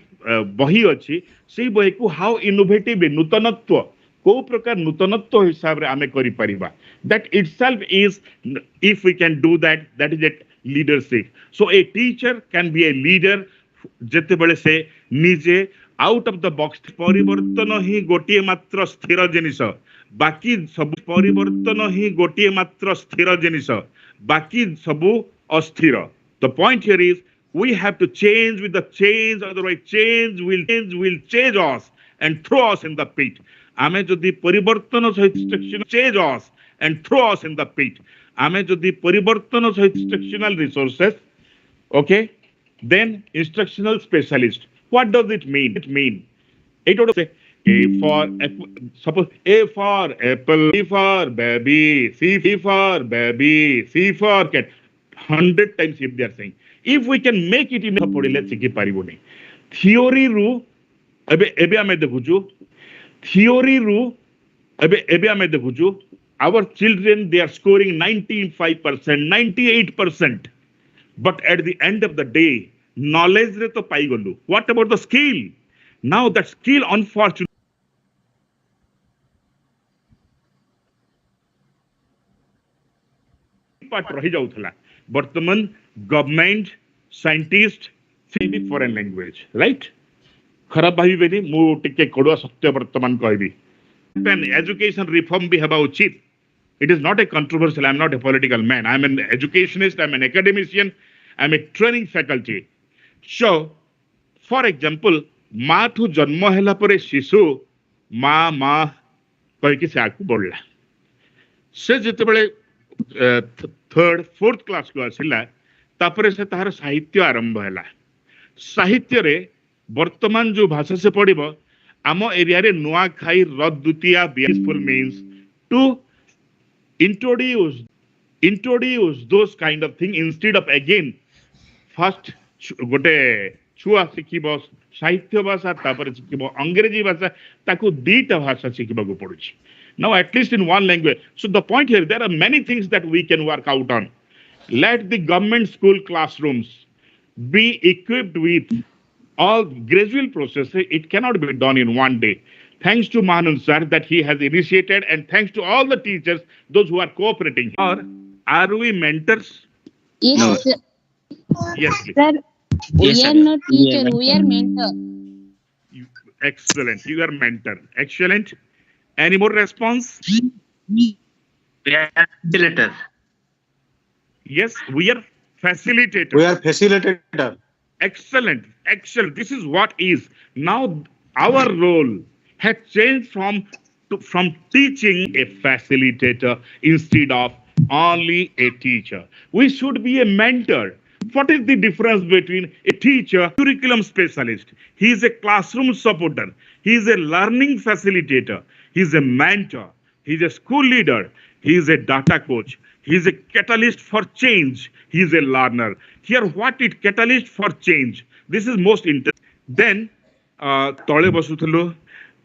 बही अच्छी सही बही को हाउ इनोवेटिव नूतनत्व को प्रकार नूतनत्व हिसाब रे आमे करि परिबा. That itself is, if we can do that, that is a leadership. So a teacher can be a leader जते बळे से निजे आउट ऑफ द बॉक्स परिवर्तन ही गोटिए मात्र स्थिर जिनिस बाकी सब परिवर्तन ही गोटिए मात्र स्थिर जिनिस बाकी सब अस्थिर. The point here is we have to change with the change, otherwise change will change us and throw us in the pit. आमे जदि परिवर्तन सहित instruction change us and throw us in the pit. आमे जदि परिवर्तन सहित instructional resources, okay, then instructional specialist. What does it mean? It mean it would say A for suppose A for apple, B for baby, C for baby, C for cat. 100 times if they are saying. If we can make it in a podile sikhi pariboni. Theory ru ebe ame dekhuchu. Theory ru ebe ame dekhuchu. Our children, they are scoring 95%, 98%. But at the end of the day, knowledge re to pai golu. What about the skill? Now that skill, unfortunately, part rahi jauthala. Bartaman government, scientist, maybe foreign language, right? खराब भाई बेनी मु टिके कोडुआ सत्य वर्तमान कहबी. An education reform भी हबा उचित. It is not a controversial. I am not a political man. I am an educationist. I am an academician. I am a training faculty. So, for example, माँ ठू जन्म हैला परे शिशु माँ माँ कह कि से आकु बढ़ला. से जिते बड़े थर्ड फोर्थ क्लास को आसिला तापरे से तार साहित्य आरंभ हैला. साहित्य रे वर्तमान जो भाषा से पढ़िबो आम एरिया रे नुआ खाई रथ द्वितीया beautiful means to introduce those kind of thing instead of again first गोटे छुआ शिखिबो साहित्य भाषा तापर शिखिबो अंग्रेजी भाषा ताकू दीटा भाषा शिखिबो पड़ुछि. Now at least in one language. So the point here, there are many things that we can work out on. Let the government school classrooms be equipped with all gradual processes. It cannot be done in one day. Thanks to Mahanand sir that he has initiated, and thanks to all the teachers, those who are cooperating. Or are we mentors? Yes, No. sir. Yes, please. Sir, we are not teacher, we are mentor. Excellent. You are mentor. Excellent. Any more response? We are facilitator. Yes, we are facilitator. We are facilitator. Excellent. Excellent. This is what is. Now our role has changed from teaching a facilitator instead of only a teacher. We should be a mentor. what is the difference between a teacher, curriculum specialist? He is a classroom supporter. He is a learning facilitator. He is a mentor. He is a school leader. He is a data coach. He is a catalyst for change. He is a learner. Here, what is catalyst for change? This is most interesting. Then, तले बसुथलो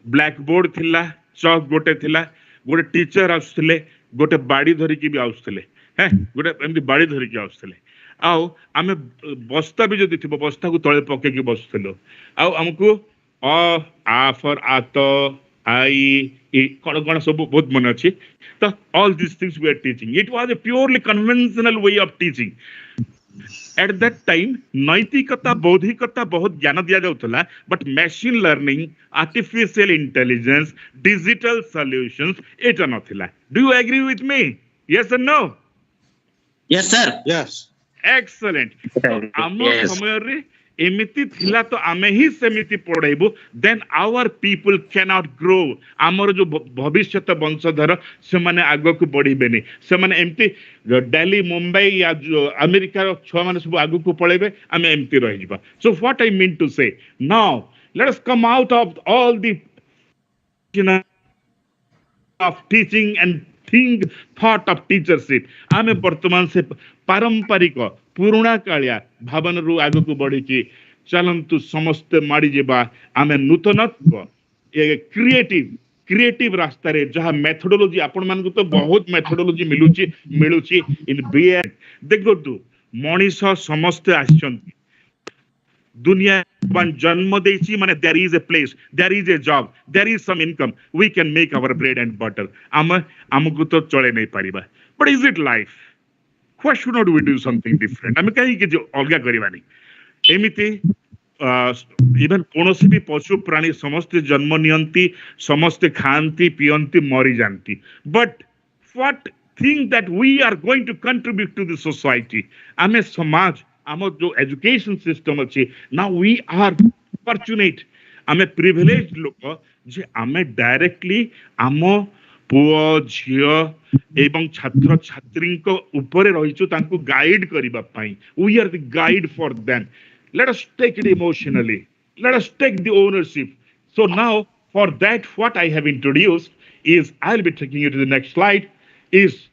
blackboard थिला chalk गोटे थिला गोटे teacher आउसथिले गोटे बाड़ी धरी की भी आउसथिले हैं गोटे एमती बाड़ी धरी की आउसथिले आउ आमे बस्ता भी जदि थिबो बस्ता को तळे पके की बसुथलो आउ हमको आ फॉर आत आई ए कोन सब बहुत मन अछि तो all these things we are teaching. It was a purely conventional way of teaching. At that time, नैतिकता बौद्धिकता बहुत ज्ञान दिया जाउतला, but machine learning, artificial intelligence, digital solutions, Etah नथिला. Do you agree with me? Yes or no? Yes, sir. Yes. Excellent. So, आमो समय रे एमिति थिला तो आमे ही सेमिति पढाइबो, then our people cannot grow. आमर जो भविष्यत वंशधर से माने आगो को बढ़िबेनी से माने एमति दिल्ली मुंबई या अमेरिका रो छ माने सब आगो को पळेबे आमे एमति रहि जिबा. So what I mean to say, now let us come out of all the of teaching and thought of teachership. आमे वर्तमान से पारंपरिक पुराणा कालिया भावन रु आगो को बढ़ी की चलंतु समस्त माड़ी जेबा आमे नूतनत्व ए क्रिएटिव रास्ता रे जहा मेथोडोलॉजी आपण मान को तो बहुत मेथोडोलॉजी मिलुची इन बीए देखो तू मनीष समस्त आछंती दुनिया वन जन्म देची माने there is a place there is a job there is some income we can make our bread and butter हमको तो चले नहीं पारिबा but is it life why should not we do something different आमे कहि के जो अलगा करिबानी एमिति इवन कोनोसी भी पशु प्राणी समस्त जन्म नियंती समस्त खांती पियंती मरी जानती but what thing that we are going to contribute to the society आमे समाज आम जो एजुकेशन सिस्टम अच्छी now we are fortunate आमे privileged लोक जे आमे डायरेक्टली आम पुओ झियो एवं छात्र छात्री को ऊपर रहिचु तांको गाइड करिबा पई we are the guide for them. Let us take it emotionally, let us take the ownership. So now for that what I have introduced is I'll be taking you to the next slide is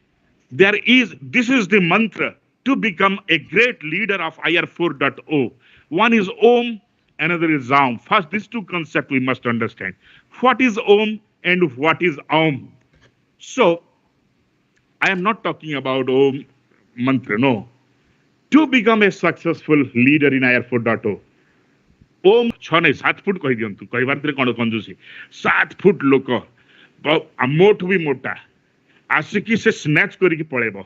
this is the mantra to become a great leader of IR 4.0. One is Om, another is Aum. First, these two concepts we must understand. What is Om and what is Aum? So, I am not talking about Om mantra, no. To become a successful leader in IR 4.0, Om 6 foot कहि दियंतु कहिबार तरे कोन कंजूसी 7 foot लोक मोठ भी मोटा आसिकी से snatch करी की पळेबो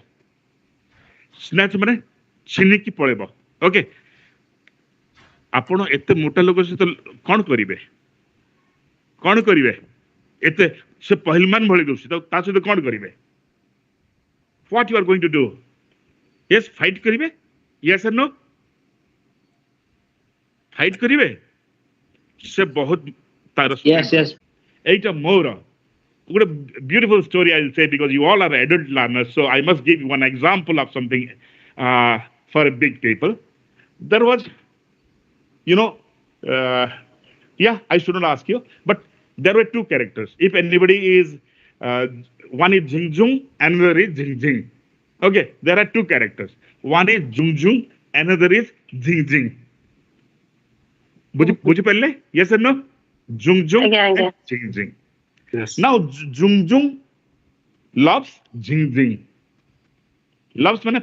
स्नैच माने छिनी की पळेबो ओके आपण एते मोटा लोक से तो कोन करिवे एते से पहलवान भଳି दोसी तो ता से कोन करिवे what you are going to do yes fight करिवे yes or no fight करिवे से बहुत तार yes Etah more what a beautiful story I'll say because you all are adult learners so I must give you one example of something for a big people there was yeah I shouldn't ask you but there were two characters if anybody is one is Jingjung another is Jingjing okay there are two characters one is Jungjung another is Jingjing बुझी पहले yes or no Jungjung and Jingjing yes now Jungjung loves Jingjing loves माने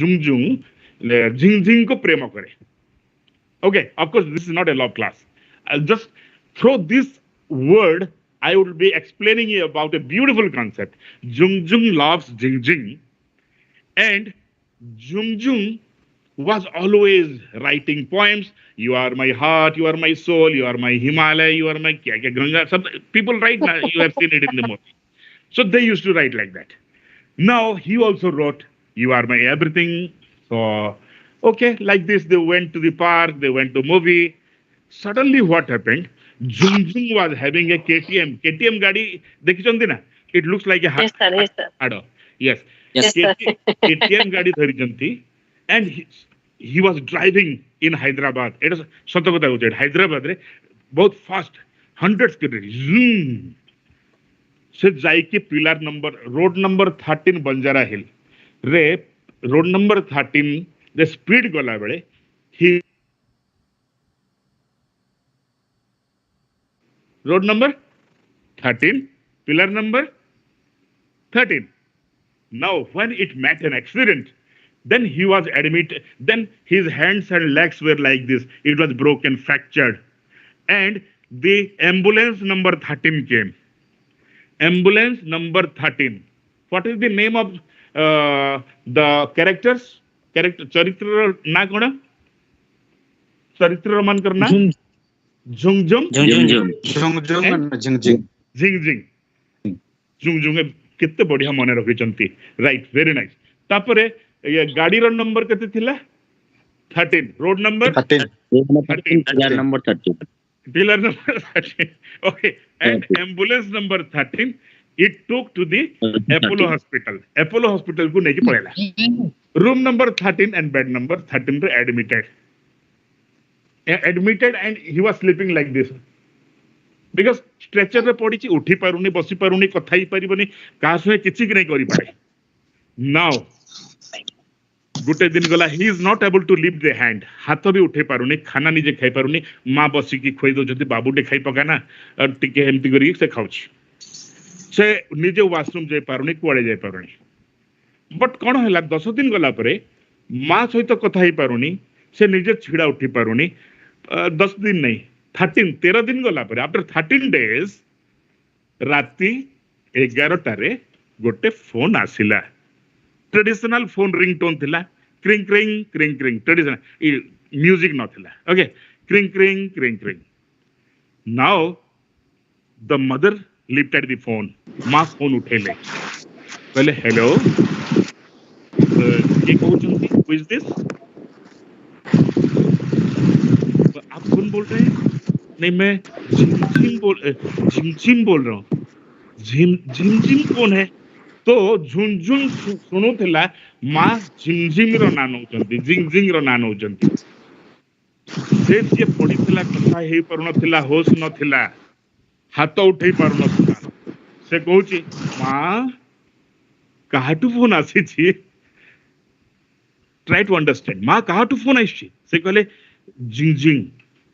Jungjung Jingjing को प्रेम करे okay of course this is not a love class I'll just throw this word I will be explaining you about a beautiful concept Jungjung loves Jingjing and Jungjung was always writing poems you are my heart you are my soul you are my Himalaya you are my Ganga some people write you have seen it in the movie so they used to write like that now he also wrote you are my everything so okay like this they went to the park they went to movie suddenly what happened Jungjung was having a KTM गाड़ी देखि चंदी ना it looks like a yes sir yes KTM गाड़ी धरि चंती and he was driving in Hyderabad. It is सत कथा होचे Hyderabad रे बहुत फास्ट 100 स्पीड रे से जाई के pillar number road number 13 Banjara Hill रे रोड नंबर 13 रे स्पीड गला बेले ही road number 13 pillar number 13. Now when it met an accident, then he was admitted, then his hands and legs were like this, it was broken, fractured, and the ambulance number 13 came. Ambulance number 13. What is the name of the characters? Character charitra na kona? Charitra man karna? झुंगझुंग झिंगझिंग झुंगझुंग केते बढ़िया मने रखि चंती right very nice तापरे ये गाड़ी रो number केते थिला 13 road number 13 pillar number 13 pillar number 13 okay and ambulance number 13 it took to the Apollo hospital को नेकी पड़ेला room number 13 and bed number 13 रे admitted and he was sleeping like this because stretcher रे पड़ी ची उठी पारुनी बसी पारुनी कथा ही परिबनी कास में किछि कि नहीं करि पारे now गुटे दिन गला he is not able to lift the hand हाथ भी उठे पारुनी खाना निजे खाई पारुनी मां बसी की खोई दो जति बाबू डे खाई पकाना टिके हेमती करी से खाउची से निजे वॉशरूम जाई पारुनी कुआडे जाई पारुनी बट कोन हला 10 दिन गला परे मां सहित कथा ही पारुनी से निजे छिड़ा उठी पारुनी 10 दिन नहीं 13 दिन गला पर आफ्टर 13 डेज राती 11 टारे गोटे फोन आसिला ट्रेडिशनल फोन रिंगटोन थिला क्रिंग क्रिंग क्रिंग क्रिंग ट्रेडिशनल म्यूजिक न थिला ओके क्रिंग क्रिंग क्रिंग क्रिंग now the mother lifted the phone मां फोन उठेले कहले हेलो ये कहउछंती हु इज दिस आप कौन बोल रहे हैं नहीं मैं झिमझिम बोल रहा हूँ झिमझिम कौन है तो झुनझुन सुनो थिला मां झिमझिम रो नाम होचंती झिंगझिंग रो नाम होचंती से जे पड़ी थिला कथा हे परन थिला होश न थिला हाथ उठै परन थिला से कहूची मां काहाटू फोन आसी छी ट्राई टू अंडरस्टैंड मां काहाटू फोन आसी से कहले झिंगझिंग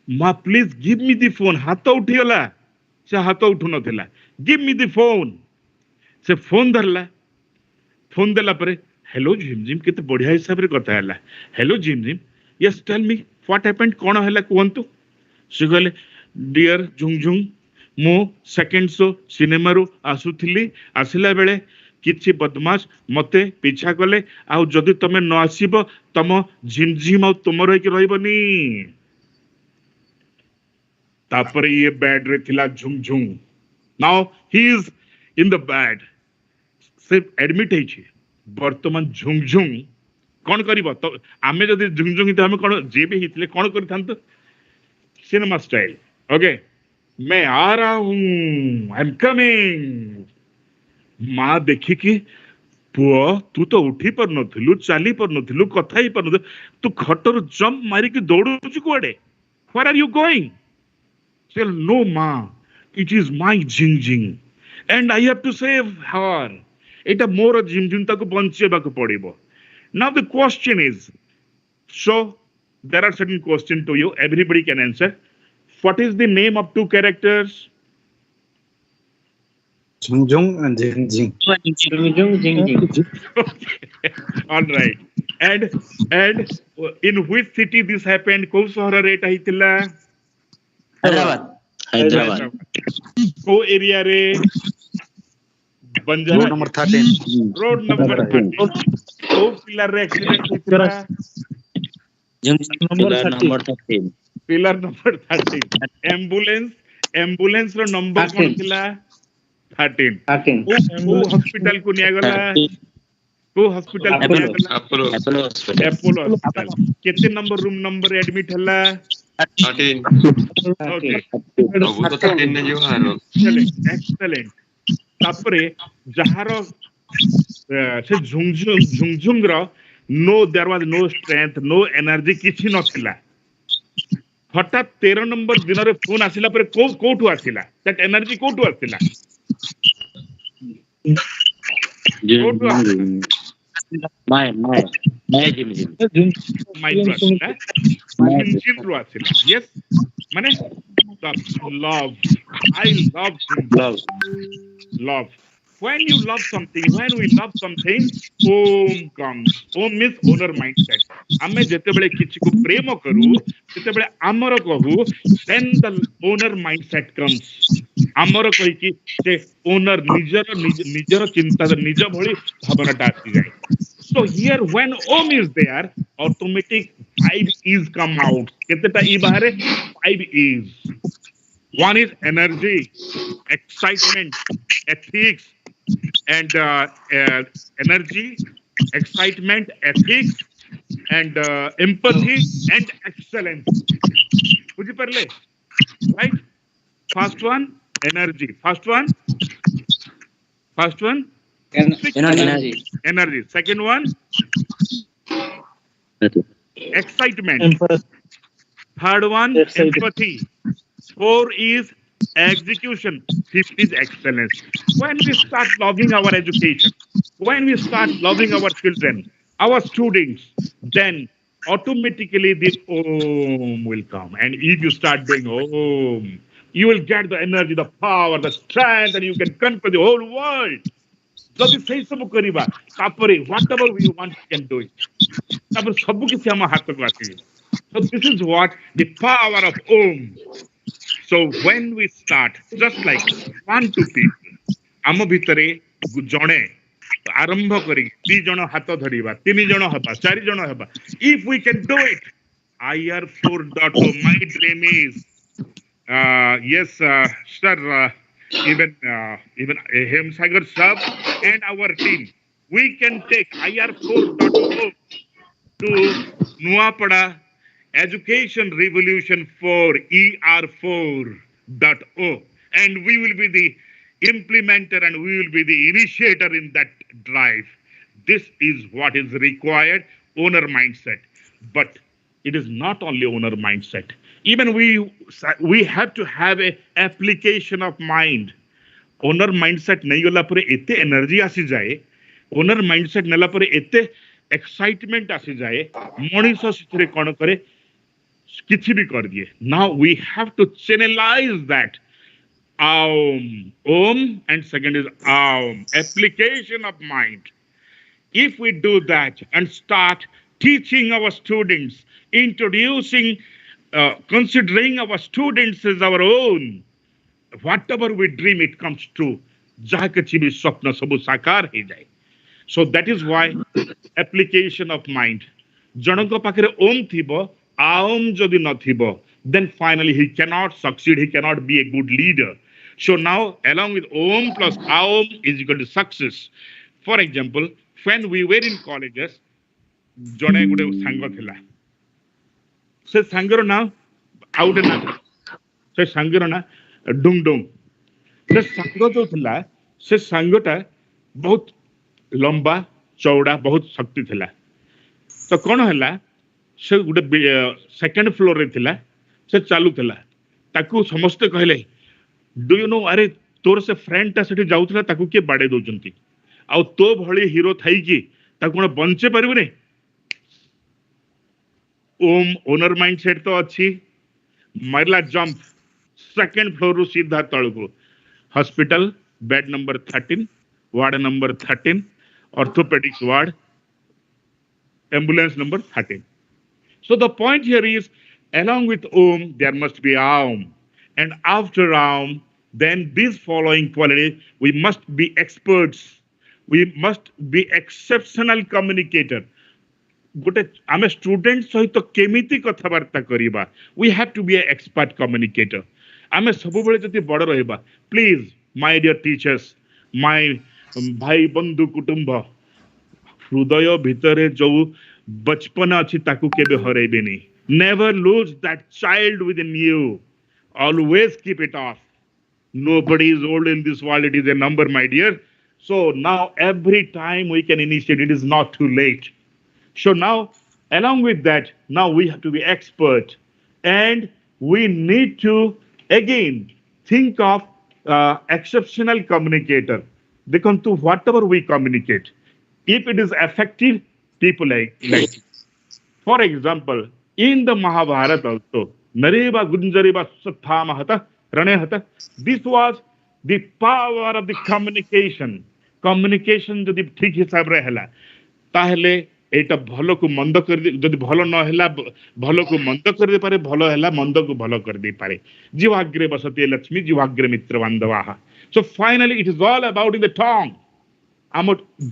मां please give me the phone हाथ उठी गला से हाथ उठु नथिला गिव मी द फोन से फोन धरला फोन देला परे हेलो झिमझिम केते बढ़िया हिसाब रे कथा हला hello Jhimjhim yes tell me what happened कोन हला कोंतु से कहले डियर झुंगझुंग मो सेकंड शो सिनेमा रो आसुथिली आसिला बेले किछि बदमाश मते पीछा कले आ जदि तमे न आसीबो तम झिमझिम आ तुमरो कि रहइबनी तापर ये बेड रे थिला Jhungjhung now he is in the bed से एडमिट है छी वर्तमान झुंगझुंग कोन करिवो तो आमे जदि झुंगझुंग त हम कोन जे भी हितले कोन करथांत सिनेमा स्टाइल ओके मैं आ रहा हूं आई एम कमिंग मां देखि कि पुओ तू तो उठी पर नथिलु चाली पर नथिलु कथा ही पर नथिलु तू खटर जंप मारी कि दौड़ु छु कोडे वेयर आर यू गोइंग से नो मां it is my Jingjing and I have to save her एटा मोर झिंगझिंग ताको बंचेबा को पड़िबो now the question is so there are certain question to you everybody can answer what is the name of two characters Jungjung and Jingjing. All right. And in which city this happened? Ko sahara rate ahitila? Hyderabad. Ko area re? Banjara. Road number 13. Road number 13. Ko pillar re accident ahitila? Pillar number 13. Pillar number 13. Ambulance ro number kon thila? 13. Who hospital को निया गला? Who hospital को निया गला? Apollo hospital. कितने number room number admit हला? 13. Okay. वो तो 13 ने जो हारो. Excellent. तापरे जहारो से झुंझुंग रो No, there was no strength, no energy, କିଛି ନଥିଲା। ହଠାତ୍ 13 ନମ୍ବର ଦିନରେ ଫୋନ୍ ଆସିଲା ପରେ କୋଉଠୁ ଆସିଲା? That energy କୋଉଠୁ ଆସିଲା? କୋଉଠୁ ଆସିଲା? ମାଇଣ୍ଡରୁ ଆସିଲା, ରୁ ଆସିଲା। Yes, ମାନେ the love. I love him. Love. When you love something, when we love something, Om comes. Om means owner mindset. ଆମେ ଯେତେବେଳେ କିଛିକୁ ପ୍ରେମ କରୁ ସେତେବେଳେ ଆମର କହୁ, then the owner mindset comes. ଆମର କହିକି ସେ ଓନର ନିଜର ଚିନ୍ତା ନିଜ ଭଳି ଭାବନାଟା ଆସିଯାଏ। So here when Om is there, automatic 5 E's come out. କେତେଟା E ବାହାରେ? 5 E's. One is energy, excitement, ethics, and energy, excitement, ethics, and empathy and excellence. Would you parle? Right? First one, energy. First one. Energy. Second one, excitement. Third one, empathy. 4 is execution. 5th is excellence. When we start loving our education, when we start loving our children, our students, then automatically this Om will come. And if you start doing Om, you will get the energy, the power, the strength, and you can conquer the whole world. ଯଦି ସେଇ ସବୁ କରିବା ତାପରେ whatever we want we can do it. ତାପରେ ସବୁ କିଛି ଆମ ହାତକୁ ଆସିବ। So this is what the power of Om. So when we start, just like 1 to people, ଆମ ଭିତରେ ଜଣେ ଆରମ୍ଭ କରି 2 ଜଣ ହାତ ଧରିବା, 3 ଜଣ ହେବା, 4 ଜଣ ହେବା. If we can do it, IR4.0, my dream is, yes, sir, even Hemsagar sir and our team, we can take IR4.0 to Nuapada Education Revolution 4, ER4.0, and we will be the implementer and we will be the initiator in that drive. This is what is required, owner mindset. But it is not only owner mindset. Even we have to have a application of mind. Owner mindset nahi gala pore ete energy asi jaye, owner mindset nela pore ete excitement asi jaye, moniso sithre kon kare kiछि bhi kar diye. Now we have to channelize that. Om, and second is Aum, application of mind. If we do that and start teaching our students, introducing, considering our students as our own, whatever we dream, it comes true. Jaha kiछि bhi swapna sabu sakar he jaye. So that is why application of mind. Janako pakhre Om thibo, Aum jodi na thibo, then finally he cannot succeed, he cannot be a good leader. So now, along with Om plus Aum is equal to success. For example, when we were in colleges, jone gude sanga thila. Se sangar na out na. Se sangar na dung dung. Se sanga jo thila, se sanga ta bahut lamba, chauda, bahut shakti thila. So kono hela, se gude second floor re thila, se chalu thila. Taku samaste kahle, do you know, अरे तोर से friend टा सेठी जाउथला ताकू के बाडे दोचंती आ तो भली hero Thai की ताकू कोन बंचे परबे ने। ओम ओनर माइंडसेट तो अच्छी, मरला जंप सेकंड फ्लोर रु सीधा तळको, hospital bed number 13, ward number 13, orthopaedics ward, ambulance number 13. So the point here is, along with Om there must be Aum, and after Aum, then these following qualities, we must be experts, we must be exceptional communicator. Gote ame student सहित केमिति कथबार्ता करिबा, we have to be an expert communicator. Ame सब बेले जति बड़ रहबा, please my dear teachers, my भाई बंधु कुटुंब, हृदय भितरे जो बचपन अछि ताकू केबे हरैबेनी. Never lose that child within you. Always keep it off. Nobody is old in this world. It is a number, my dear. So now every time we can initiate, it is not too late. So now, along with that, now we have to be expert, and we need to again think of exceptional communicator. Because whatever we communicate, if it is effective, people like it. For example, in the Mahabharata also, Nareva Gunjareva Sathamahata Ranehata, this was the power of the communication. Communication যদি ঠিক হিসাବରେ ହେଲା তাহলে এটা ভালোକୁ মন্দ କରି ଯଦି ଭଲ ନ ହେଲା ଭଲକୁ ମନ୍ଦ କରି ପାରେ ଭଲ ହେଲା ମନ୍ଦକୁ ଭଲ କରି ଦେଇ ପାରେ ଜିହ୍ୱାଗ୍ରେ ବସତି ଲକ୍ଷ୍ମୀ ଜିହ୍ୱାଗ୍ରେ ମିତ୍ର ବାନ୍ଧବାଃ. So finally it is all about in the tongue. ଆମ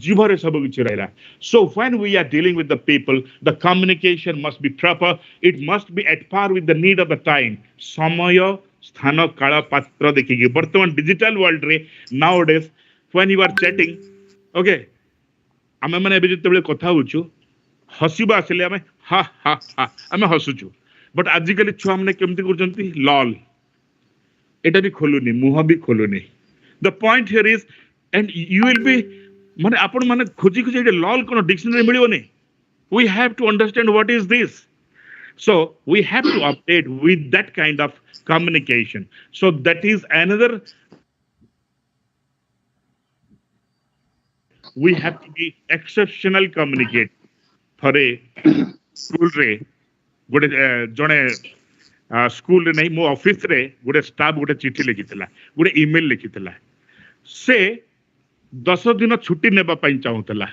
ଜିଭରେ ସବୁ କିଛି ରହିଲା. So when we are dealing with the people, the communication must be proper. It must be at par with the need of the time. ସମୟ ସ୍ଥାନ କାଳ ପାତ୍ର ଦେଖିକି ବର୍ତ୍ତମାନ ଡିଜିଟାଲ ୱାର୍ଲଡ ରେ nowadays when you are chatting, okay, ଆମେ ମାନେ ଏବେ ଯେତେବେଳେ କଥା ହଉଛୁ ହସିବା ଆସିଲେ ଆମେ ha ha ha ଆମେ ହସୁଛୁ, ବଟ୍ ଆଜିକାଲି ଛୁଆ ମାନେ କେମିତି କରୁଛନ୍ତି ଲଲ୍, এটা ବି ଖୋଲୁନି, ମୁହଁ ବି ଖୋଲୁନି. The point here is, and you will be ମାନେ ଆପଣ ମାନେ ଖୋଜି ଖୋଜି ଏଇଟା ଲଲ୍ କ'ଣ ଡିକ୍ସନାରୀ ମିଳିବନି. We have to understand what is this. So we have to update with that kind of communication. So that is another. We have to be exceptional communicate. ଥରେ ସ୍କୁଲରେ ଗୋଟେ ଜଣେ ସ୍କୁଲରେ ନାହିଁ ମୋ ଅଫିସରେ ଗୋଟେ ଷ୍ଟାଫ୍ ଗୋଟେ ଚିଠି ଲେଖିଥିଲା, ଗୋଟେ ଇମେଲ ଲେଖିଥିଲା. ସେ 10 ଦିନ ଛୁଟି ନେବା ପାଇଁ ଚାହୁଁଥିଲା.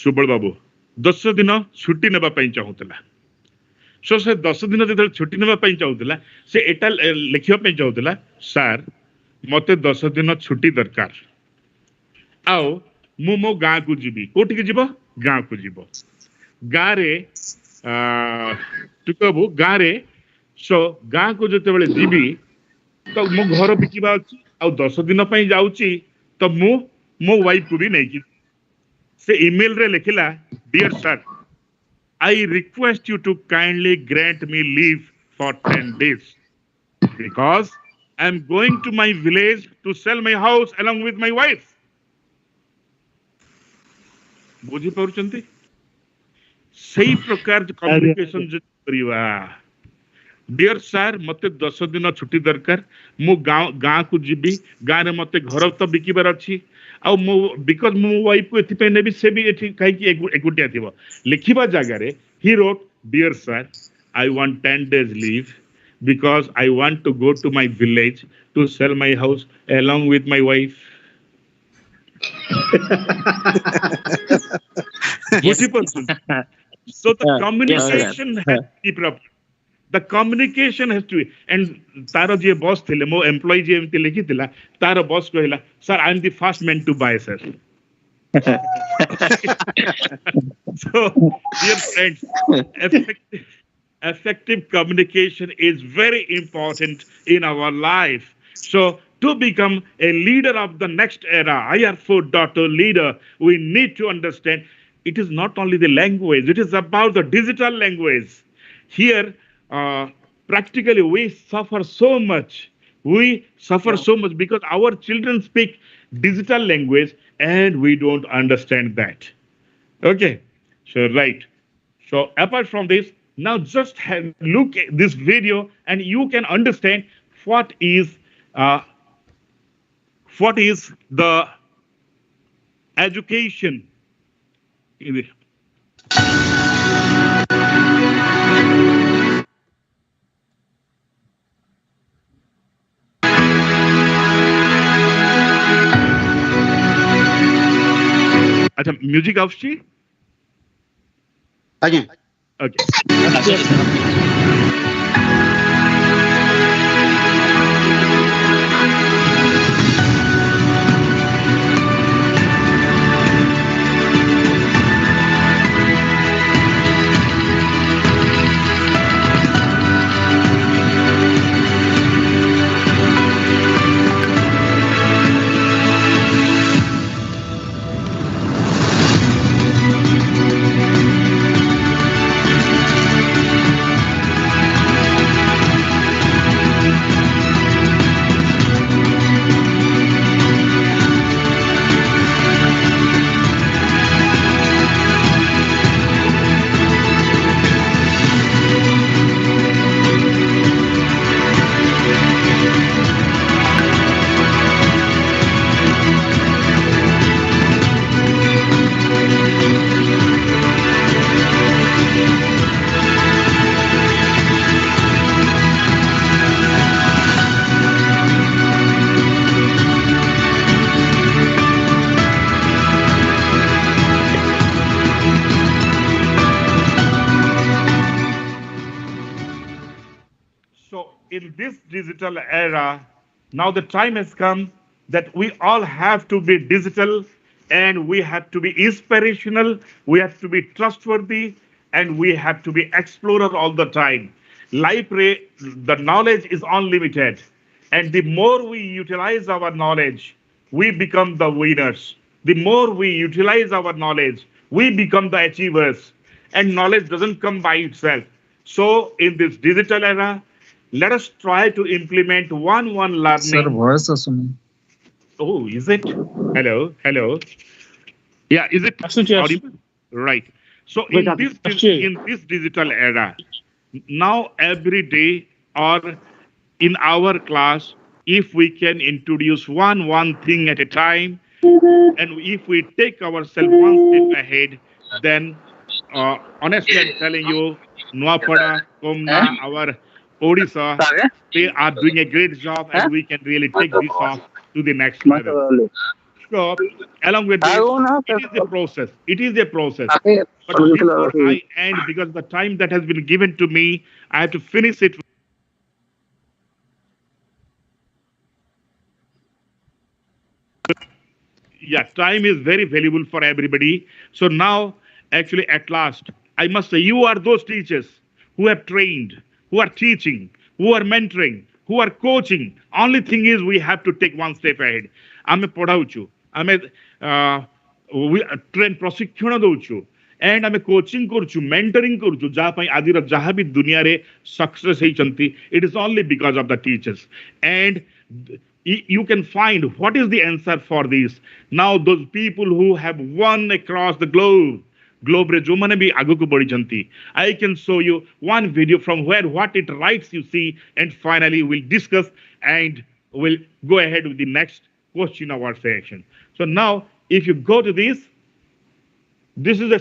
ସୁବଳ ବାବୁ 10 ଦିନ ଛୁଟି ନେବା ପାଇଁ ଚାହୁଁଥିଲା. ସୋ ସେ 10 ଦିନ ଯେତେବେଳେ ଛୁଟି ନେବା ପାଇଁ ଚାହୁଁଥିଲା ସେ ଏଟା ଲେଖିବା ପାଇଁ ଚାହୁଁଥିଲା, ସାର୍ ମତେ 10 ଦିନ ଛୁଟି ଦରକାର, ଆଉ ମୁଁ ମୋ ଗାଁକୁ ଯିବି. କୋଉଠିକି ଯିବ? ଗାଁକୁ ଯିବ. ଗାଁରେ ଟିକବୁ ଗାଁରେ ସୋ ଗାଁକୁ ଯେତେବେଳେ ଯିବି ତ ମୋ ଘର ବିକିବା ଅଛି ଆଉ 10 ଦିନ ପାଇଁ ଯାଉଛି ତ ମୁଁ ମୋ ୱାଇଫକୁ ବି ନେଇକି. ସେ ଇମେଲରେ ଲେଖିଲା, deer sir, I request you to kindly grant me leave for 10 days because I am going to my village to sell my house along with my wife. ବୁଝି ପାରୁଛନ୍ତି? ସେଇ ପ୍ରକାର କମ୍ୟୁନିକେସନ ଯଦି କରିବା, ଡିୟର ସାର୍ ମତେ 10 ଦିନ ଛୁଟି ଦରକାର, ମୁଁ ଗାଁକୁ ଯିବି, ଗାଁରେ ମତେ ଘର ତ ବିକିବାର ଅଛି, ଆଉ ମୁଁ ବିକଜ ମୁଁ ୱାଇଫକୁ ଏଥିପାଇଁ ନେବି, ସେ ବି ଏଠି କାହିଁକି ଏକୁଟିଆ ଥିବ. ଲେଖିବା ଜାଗାରେ he wrote, dear sir, I want 10 days leave because I want to go to my village to sell my house along with my wife. So the communication has to be proper. The communication has to be, and taro J boss थिले, मो employee जे एमती लिखी थिला, तारो boss कहला, sir, I am the first man to buy, sir. So, dear friends, effective communication is very important in our life. So, to become a leader of the next era, IR 4.0 leader, we need to understand it is not only the language, it is about the digital language. Here, practically we suffer so much. We suffer so much because our children speak digital language and we don't understand that. Okay, so right. So apart from this, now just look at this video and you can understand what is the education. अच्छा music आउची ଆଜ୍ଞା okay in this digital era, now the time has come that we all have to be digital and we have to be inspirational, we have to be trustworthy, and we have to be explorer all the time. Life, the knowledge is unlimited, and the more we utilize our knowledge, we become the winners. The more we utilize our knowledge, we become the achievers. And knowledge doesn't come by itself. So in this digital era, let us try to implement one learning. Sir, voice assume. Oh, is it? Hello, hello. Yeah, is it audible? Right. So in this digital era, now every day or in our class, if we can introduce one thing at a time, and if we take ourselves one step ahead, then honestly, I'm telling you, Nuapada, Komna, our Odisha, they are doing a great job, and we can really take this off to the next level. So, along with this, it is a process. It is a process. But before I end, because the time that has been given to me, I have to finish it. Yeah, time is very valuable for everybody. So now, actually, at last, I must say, you are those teachers who have trained, who are teaching, who are mentoring, who are coaching. Only thing is, we have to take one step ahead. I'm a podauchu. I'm a train prosecution douchu. And I'm a coaching kurchu, mentoring kurchu. Japai adira jahabi dunia re success heitanti. It is only because of the teachers. And you can find what is the answer for this. Now those people who have won across the globe re jo mane bhi aguku badichanti, I can show you one video from where what it writes you see, and finally we'll discuss and we'll go ahead with the next question of our section. So now if you go to this is a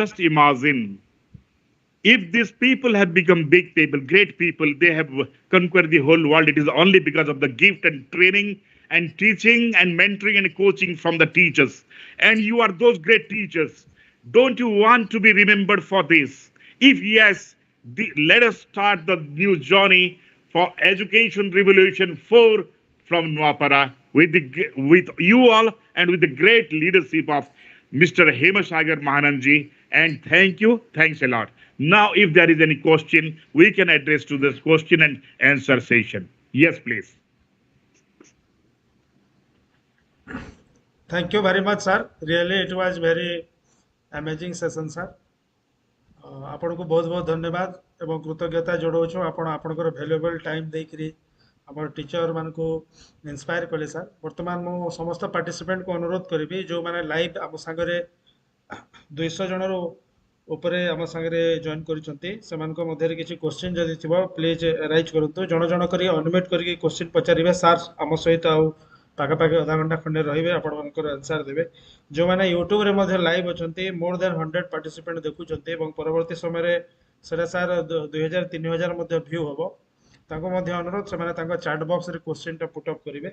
just imagine if these people have become big people, great people, they have conquered the whole world. It is only because of the gift and training and teaching and mentoring and coaching from the teachers. And you are those great teachers. Don't you want to be remembered for this? If yes, let us start the new journey for Education Revolution 4 from Nwapara with you all and with the great leadership of Mr. Hemasagar Mahananji. And thanks a lot. Now, if there is any question, we can address to this question and answer session. Yes, please. Thank you very much, sir. Really, it was very amazing session, sir. आपको बहुत बहुत धन्यवाद एवं कृतज्ञता जोड़ाऊँ आपणकर valuable time देकरी आम teacher मान को इंस्पायर कले सर। वर्तमान मु समस्त पार्टिसिपेंट को अनुरोध करी जो मैंने लाइव आम सांगे 200 जन ऊपर आम सांगे जॉइन कर किसी क्वेश्चन जदि थी प्लीज राइज करूँ जन जन कर अनम्यूट करके क्वेश्चन पचारे सार आम सहित पाखापाखि आधा घंटा खंडे रे आपर आंसर देवे जो मैंने यूट्यूब रे लाइव अच्छा मोर देन 100 पार्टिसिपेंट देखुं परवर्ती समय से सार 2000-3000 व्यू हम अनुरोध से चैट बॉक्स रे क्वेश्चन टा पुटअप करेंगे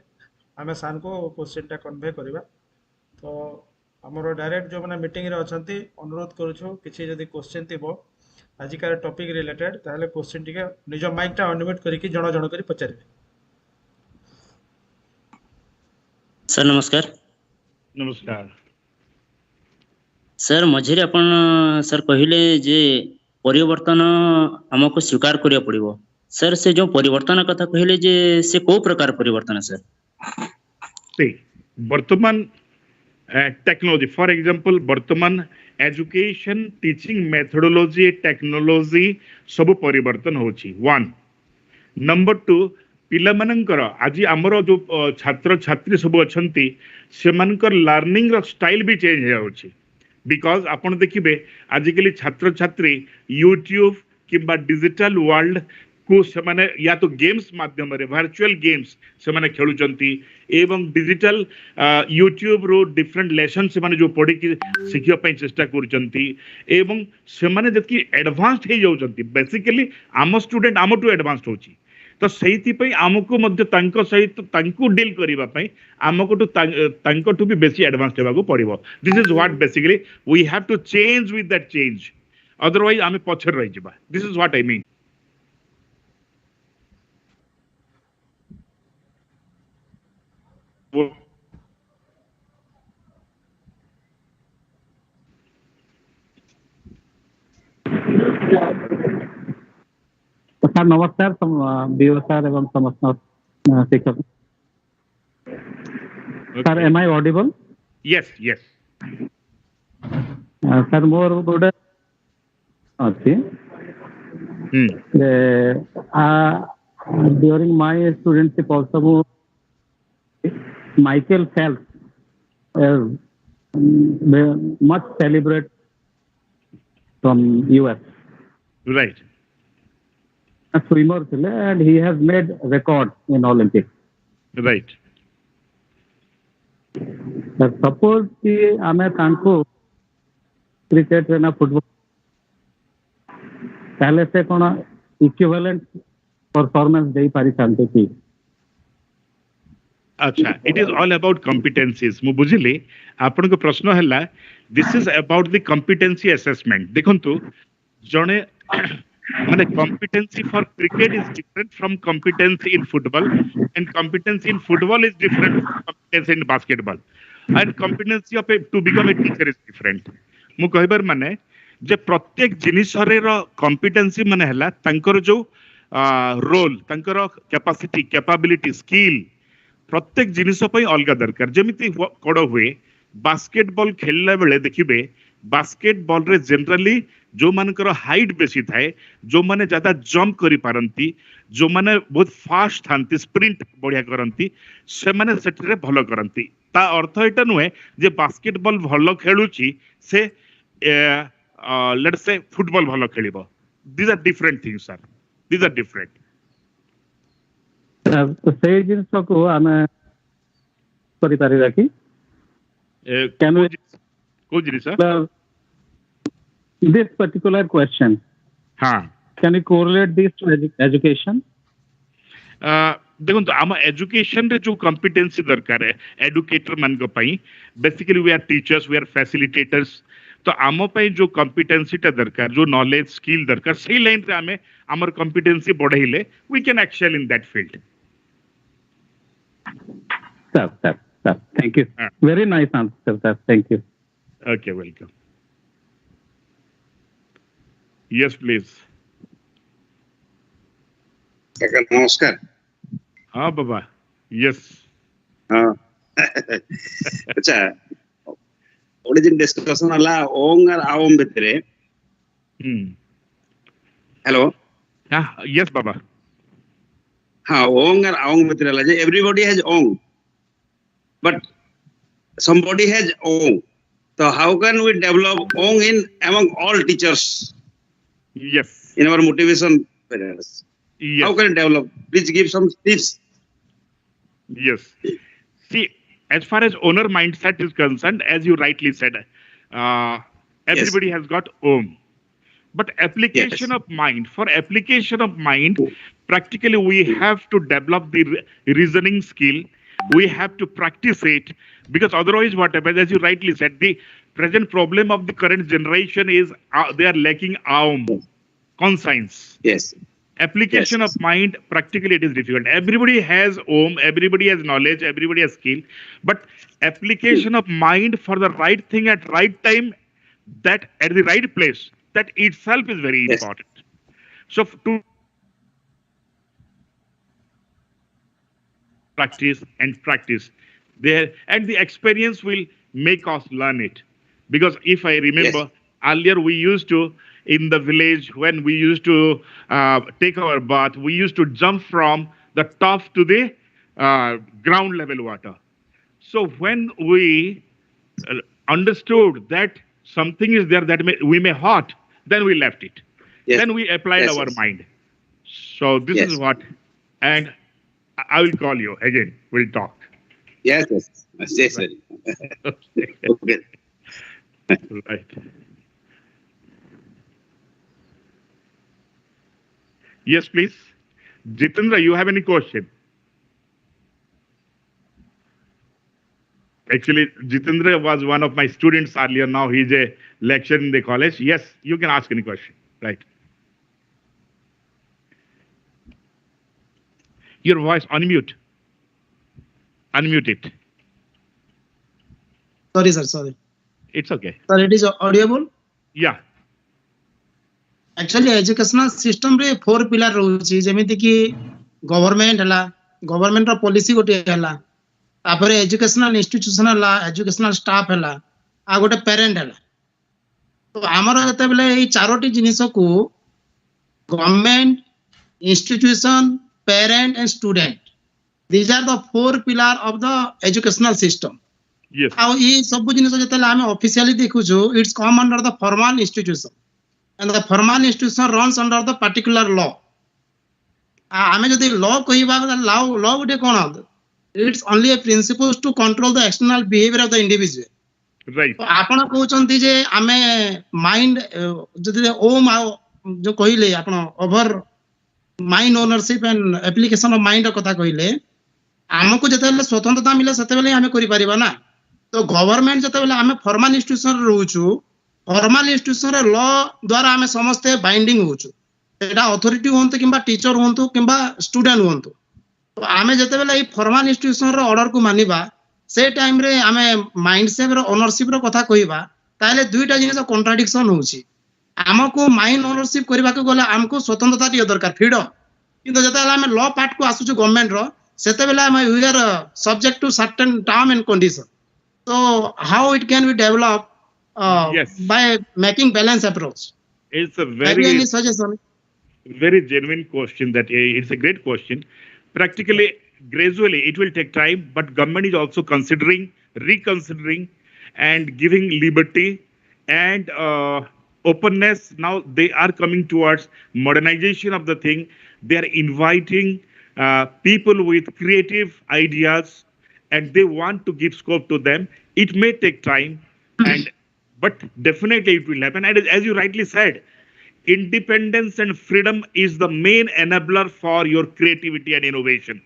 आम सार को क्वेश्चन टा कन्वे करवा। तो आमर डायरेक्ट जो मैंने मीटिंग रे अच्छा अनुरोध करूँ किसी जदि क्वेश्चन थी आजिकार टॉपिक रिलेटेड ताहले क्वेश्चन टी निज माइक टा अनम्यूट करके जन जन कर पचारे। सर नमस्कार। नमस्कार सर मझे अपन सर कहले जे परिवर्तन हमको स्वीकार करिया पड़िबो सर से जो परिवर्तन कथा कहले जे से को प्रकार परिवर्तन सर वर्तमान टेक्नोलॉजी फॉर एग्जांपल वर्तमान एजुकेशन टीचिंग मेथोडोलॉजी टेक्नोलॉजी सब परिवर्तन होची 1 नंबर 2 पिला मानकर आज आमर जो छात्र छात्री सब अच्छी से लर्निंग स्टाइल भी चेंज हो बिकॉज आपन देखिए आजिकल छात्र छात्री यूट्यूब किंबा डिजिटल वर्ल्ड को से माने या तो गेम्स माध्यम रे वर्चुअल गेम्स से माने खेलुचंती एवं डिजिटल यूट्यूब रो डिफरेंट लेसन से माने जो पढ़ी की सिखिया पई चेष्टा करूचंती एवं से माने जति एडवांस्ड हे जाउचंती बेसिकली आम स्टूडेंट आम टू एडवांस्ड होची तो से आमको सहित डील करने आमको भी बेसी एडवांस होगा पड़ो। This is what basically we have to change with that change otherwise आम पछर रही जावा। This is what I mean. Sir नमस्कार बीओ सर एवं समस्त शिक्षक sir am I audible? Yes yes sir मोर गोटे अच्छी during my studentship also Michael Phelps much celebrate from US right a swimmer and he has made record in Olympics. Right. Suppose कि आमे तांको क्रिकेट ना फुटबॉल ताले से कोन equivalent performance देई पारि चाहते की। अच्छा it is all about competencies मु बुझिली आपन को प्रश्न हला this is about the competency assessment देखंतु जणे माने competency for cricket is different from competency in football and competency in football is different from competency in basketball and competency of to become a teacher is different। मु कहबार माने जे प्रत्येक जिनिस रे रो competency माने हला तांकर जो रोल तांकर कैपेसिटी कैपेबिलिटी स्किल प्रत्येक जिनिस पई अलगा दरकार जेमिति कोड हुए बास्केटबॉल खेलला बेले देखिबे बास्केटबॉल रे जनरली जो मानकर हाइट बेसी थाए जो माने ज्यादा जंप करि पारंती जो माने बहुत फास्ट थांती स्प्रिंट बढ़िया करंती से माने सेटरे भलो करंती ता अर्थ एटा नुहे जे बास्केटबॉल भलो खेलुची से लेट्स से फुटबॉल भलो खेलिबो। These are different things sir these are different. तो से जिंस को आमे करि पारिबा कि को जिनिस this particular question, can you correlate this to education? देखो आम एजुकेशन रे जो कॉम्पिटेंसी दरकार है एडुकेटर मान को पई basically we are teachers we are facilitators तो आम पई जो कॉम्पिटेंसी टा दरकार जो नॉलेज स्किल दरकार सही लाइन रे आमे हमर कॉम्पिटेंसी बढ़ाइले we can excel in that field Sir, thank you. Very nice answer, sir. Thank you. Okay, welcome. Yes, please. नमस्कार. हाँ बाबा. Yes. हाँ. अच्छा. ओरिजिन डिस्कशन वाला ओंग और आओम बितरे. Hello. हाँ. Yes, बाबा. हाँ. ओंग और आओम बितरे लाजे. Everybody has Onge, but somebody has Onge. So how can we develop Onge in among all teachers? Yes. In our motivation periods. Yes. How can it develop? Please give some tips. Yes. See, as far as owner mindset is concerned, as you rightly said, everybody has got Om. But application of mind, for application of mind, practically we have to develop the reasoning skill. We have to practice it because otherwise what happens, as you rightly said, the present problem of the current generation is they are lacking Om, conscience. Yes. Application of mind, practically it is difficult. Everybody has Om, everybody has knowledge, everybody has skill, but application of mind for the right thing at right time, that at the right place, that itself is very important. So to practice there, and the experience will make us learn it. Because if I remember earlier, we used to, in the village, when we used to take our bath, we used to jump from the top to the ground level water. So when we understood that something is there that we may hurt, then we left it. Then we applied our mind. So this is what, and I will call you again. We'll talk. Yes. Sir. Okay. Right. Yes, please. Jitendra, you have any question? Actually, Jitendra was one of my students earlier. Now he's a lecturer in the college. Yes, you can ask any question. Right. Your voice, unmute. Unmute it. Sorry, sir. Sorry. It's okay. Sir, it is audible? Yeah. Actually, educational system रे 4 pillar रहउची जेमिति कि government हला government रो policy गोटे हला तापर educational institution हला educational staff हला आ गोटे parent हला तो हमर जते बेले ए चारोटी जिनिस को government institution parent and student these are the 4 pillar of the educational system yes आ ई सब जिनिस जते हम ऑफिशियली देखु छु it's come under the formal institution and the formal institution runs under the particular law. आमे जदि law कहिबा law उटे cone it's only a principle to control the external behavior of the individual. Right. तो आपण कहउचंती जे आमे mind जदि ओम जो कहिले आपण over mind ownership and application of mind कथा कहिले हमको जते स्वतंत्रता मिले सते बेले हमें करि परिबा ना तो गवर्नमेंट जते बेले हमें फॉर्मल इंस्टीट्यूशन रहउछु फॉर्मल इंस्टीट्यूशन रे लॉ द्वारा हमें समस्ते बाइंडिंग होछु एटा अथॉरिटी होंतु किबा टीचर होंतु किबा स्टूडेंट होंतु तो हमें जते बेले ई फॉर्मल इंस्टीट्यूशन रो ऑर्डर को मानिबा से टाइम रे हमें माइंडसेट रो ओनरशिप रो कथा कहिबा ताले दुईटा जिनिस कॉन्ट्राडिक्शन होछि हमको माइंड ओनरशिप करबा के गले हमको स्वतंत्रता दियो दरकार फ्रीडम किंतु जते हमें लॉ पार्ट को आसुछु गवर्नमेंट रो सेते बेले हमें we are subject to certain term and condition so how it can be developed by making balanced approach. It's a very genuine question. That it's a great question. Practically, gradually, it will take time, but government is also considering, reconsidering, and giving liberty and openness. Now they are coming towards modernization of the thing. They are inviting people with creative ideas, and they want to give scope to them. It may take time, and but definitely it will happen. And as you rightly said, independence and freedom is the main enabler for your creativity and innovation.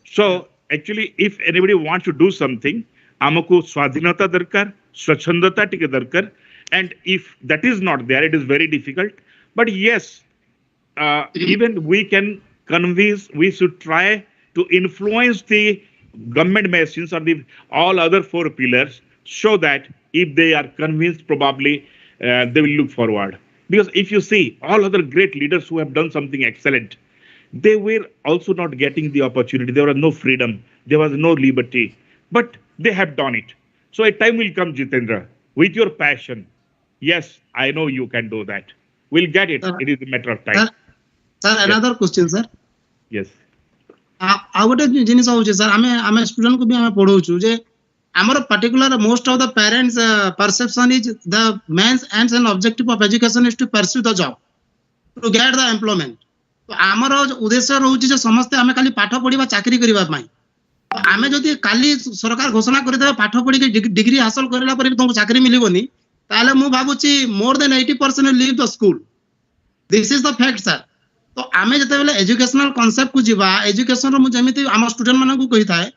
So actually, if anybody wants to do something, amako swadhinata darkar, swachandata tike darkar, and if that is not there, it is very difficult. But yes, even we can convince, we should try to influence the government machines or the all other four pillars, so that if they are convinced, probably they will look forward. Because if you see all other great leaders who have done something excellent, they were also not getting the opportunity. There was no freedom, there was no liberty, but they have done it. So a time will come, Jitendra, with your passion. Yes, I know you can do that. We'll get it. It is a matter of time. Sir, another question, sir. Yes. आ गोटे जिनिस होचे sir आमे student को भी आमे पढौछु जे हमर particular most of the parents perception is the main aims and objective of education is to pursue the job to get the employment तो हमर उद्देश्य रहउची जे समस्त आमे खाली पाठ पढिबा चाकरी करिबा पई आमे जदी काली सरकार घोषणा करि देबे पाठ पढि के डिग्री हासिल करला पर तुमको चाकरी मिलिबोनी ताले मु भाबुची more than 80% leave the school this is the fact sir तो आमे जते बेले एजुकेशनल कांसेप्ट को जिबा एजुकेशन रो मु जेमिति हम स्टूडेंट मानन को कहि थाए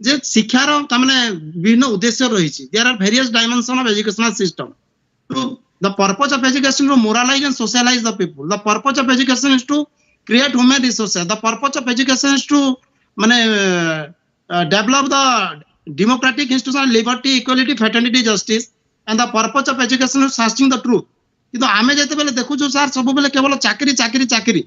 जे शिक्षार त माने विभिन्न उद्देश्य रहिछि there are various dimension of educational system to the purpose of education to moralise and socialise the people the purpose of education is to create human resources the purpose of education is to माने develop the democratic institution liberty equality fraternity justice and the purpose of education is searching the truth किंतु आमे जते बेले देखु जो sir सब बेले केवल चाकरी चाकरी चाकरी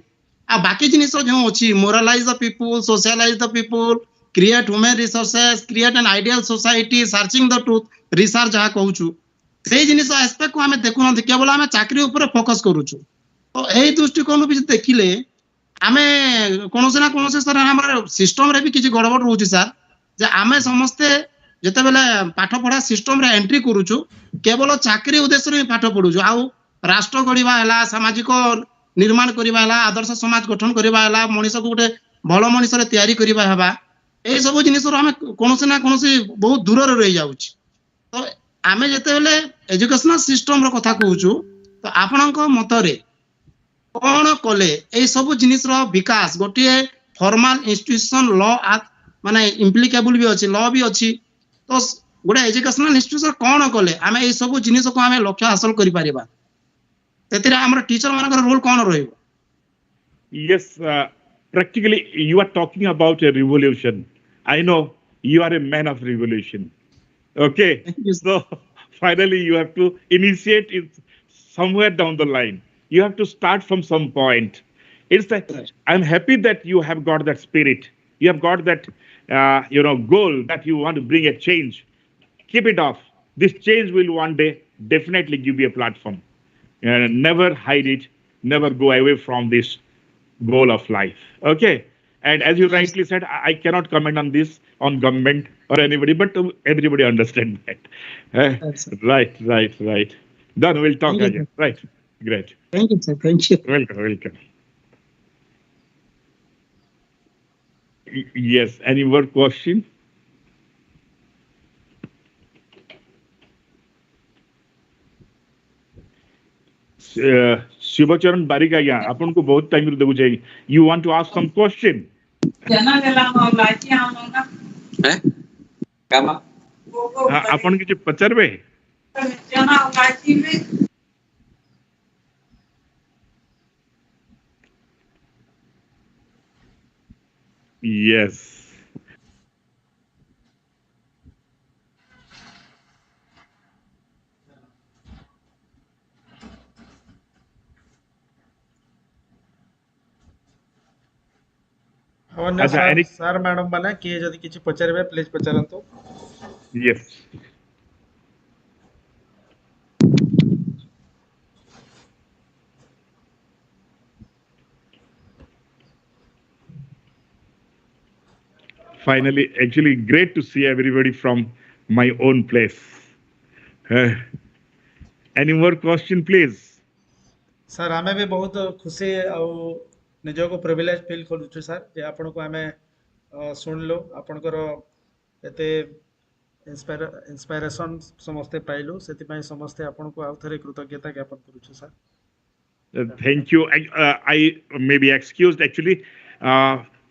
आ बाकी जिनिस जो अछि moralise the people socialise the people create human resources create an ideal society searching the truth research जहा कहूछु से जिनिस एस्पेक्ट को हमें देखु न केवल हमें चाकरी ऊपर फोकस करूछु तो एही दृष्टिकोण भी देखिले हमें कोनोसे ना कोनोसे सर हमर सिस्टम रे भी किछि गड़बड़ रहउछि सर जे हमें समस्त जते बेले पाठ पढ़ा सिस्टम रे एंट्री करूछु केवल चाकरी उद्देश्य रे पाठ पढुछु आ राष्ट्र गढ़िबा हला सामाजिक निर्माण करिबा हला आदर्श समाज गठन करिबा हला मनुष्य को गोटे भलो मनुष्य रे तयारी करिबा हबा ए सब जिनिस रो हमें कोनोसे ना कोनोसे बहुत दूर रे रहि जाउछि तो आमे जते बेले एजुकेशनल सिस्टम रो कथा कहूछु तो आपनक मत रे कोन कले ए सब जिनिस रो विकास गोटे फॉर्मल इंस्टीट्यूशन लॉ माने इम्प्लिकेबल भी अछि लॉ भी अछि तो गोटे एजुकेशनल इंस्टीट्यूशन कोन कले आमे ए सब जिनिस को आमे लक्ष्य हासिल करि परिबा तेतिरा हमर टीचर मानकर रोल कोन रहइबो Yes, practically you are talking about a revolution. I know you are a man of revolution. Okay, so finally you have to initiate it somewhere down the line. You have to start from some point. It's that I'm happy that you have got that spirit. You have got that goal that you want to bring a change. Keep it off. This change will one day definitely give you a platform. Never hide it, never go away from this goal of life. Okay, and as you rightly said, I cannot comment on this on government or anybody, but everybody understand that. Right. Done. We'll talk again. Right. Great. Thank you, sir. Thank you. Welcome. Yes. Any more question? Shivacharan Barik aaya apan ko bahut time debu chahiye. You want to ask some question? Apan kichhi pacharbe? Yes. अन्य sir madam माने कि जदि किछि पचारबे please पचारंतु Yes. Finally, actually great to see everybody from my own place. Any more question, please? Sir हमें भी बहुत खुशी और निजो को प्रिविलेज फील करूछु सर जे आपन को हमें सुन लो आपनकर एते इंस्पिरेशन समस्ते पाइलु सेति समस्ते आपन को आउ थरे कृतज्ञता ज्ञापन करूछु sir. Thank you. I may be excused actually.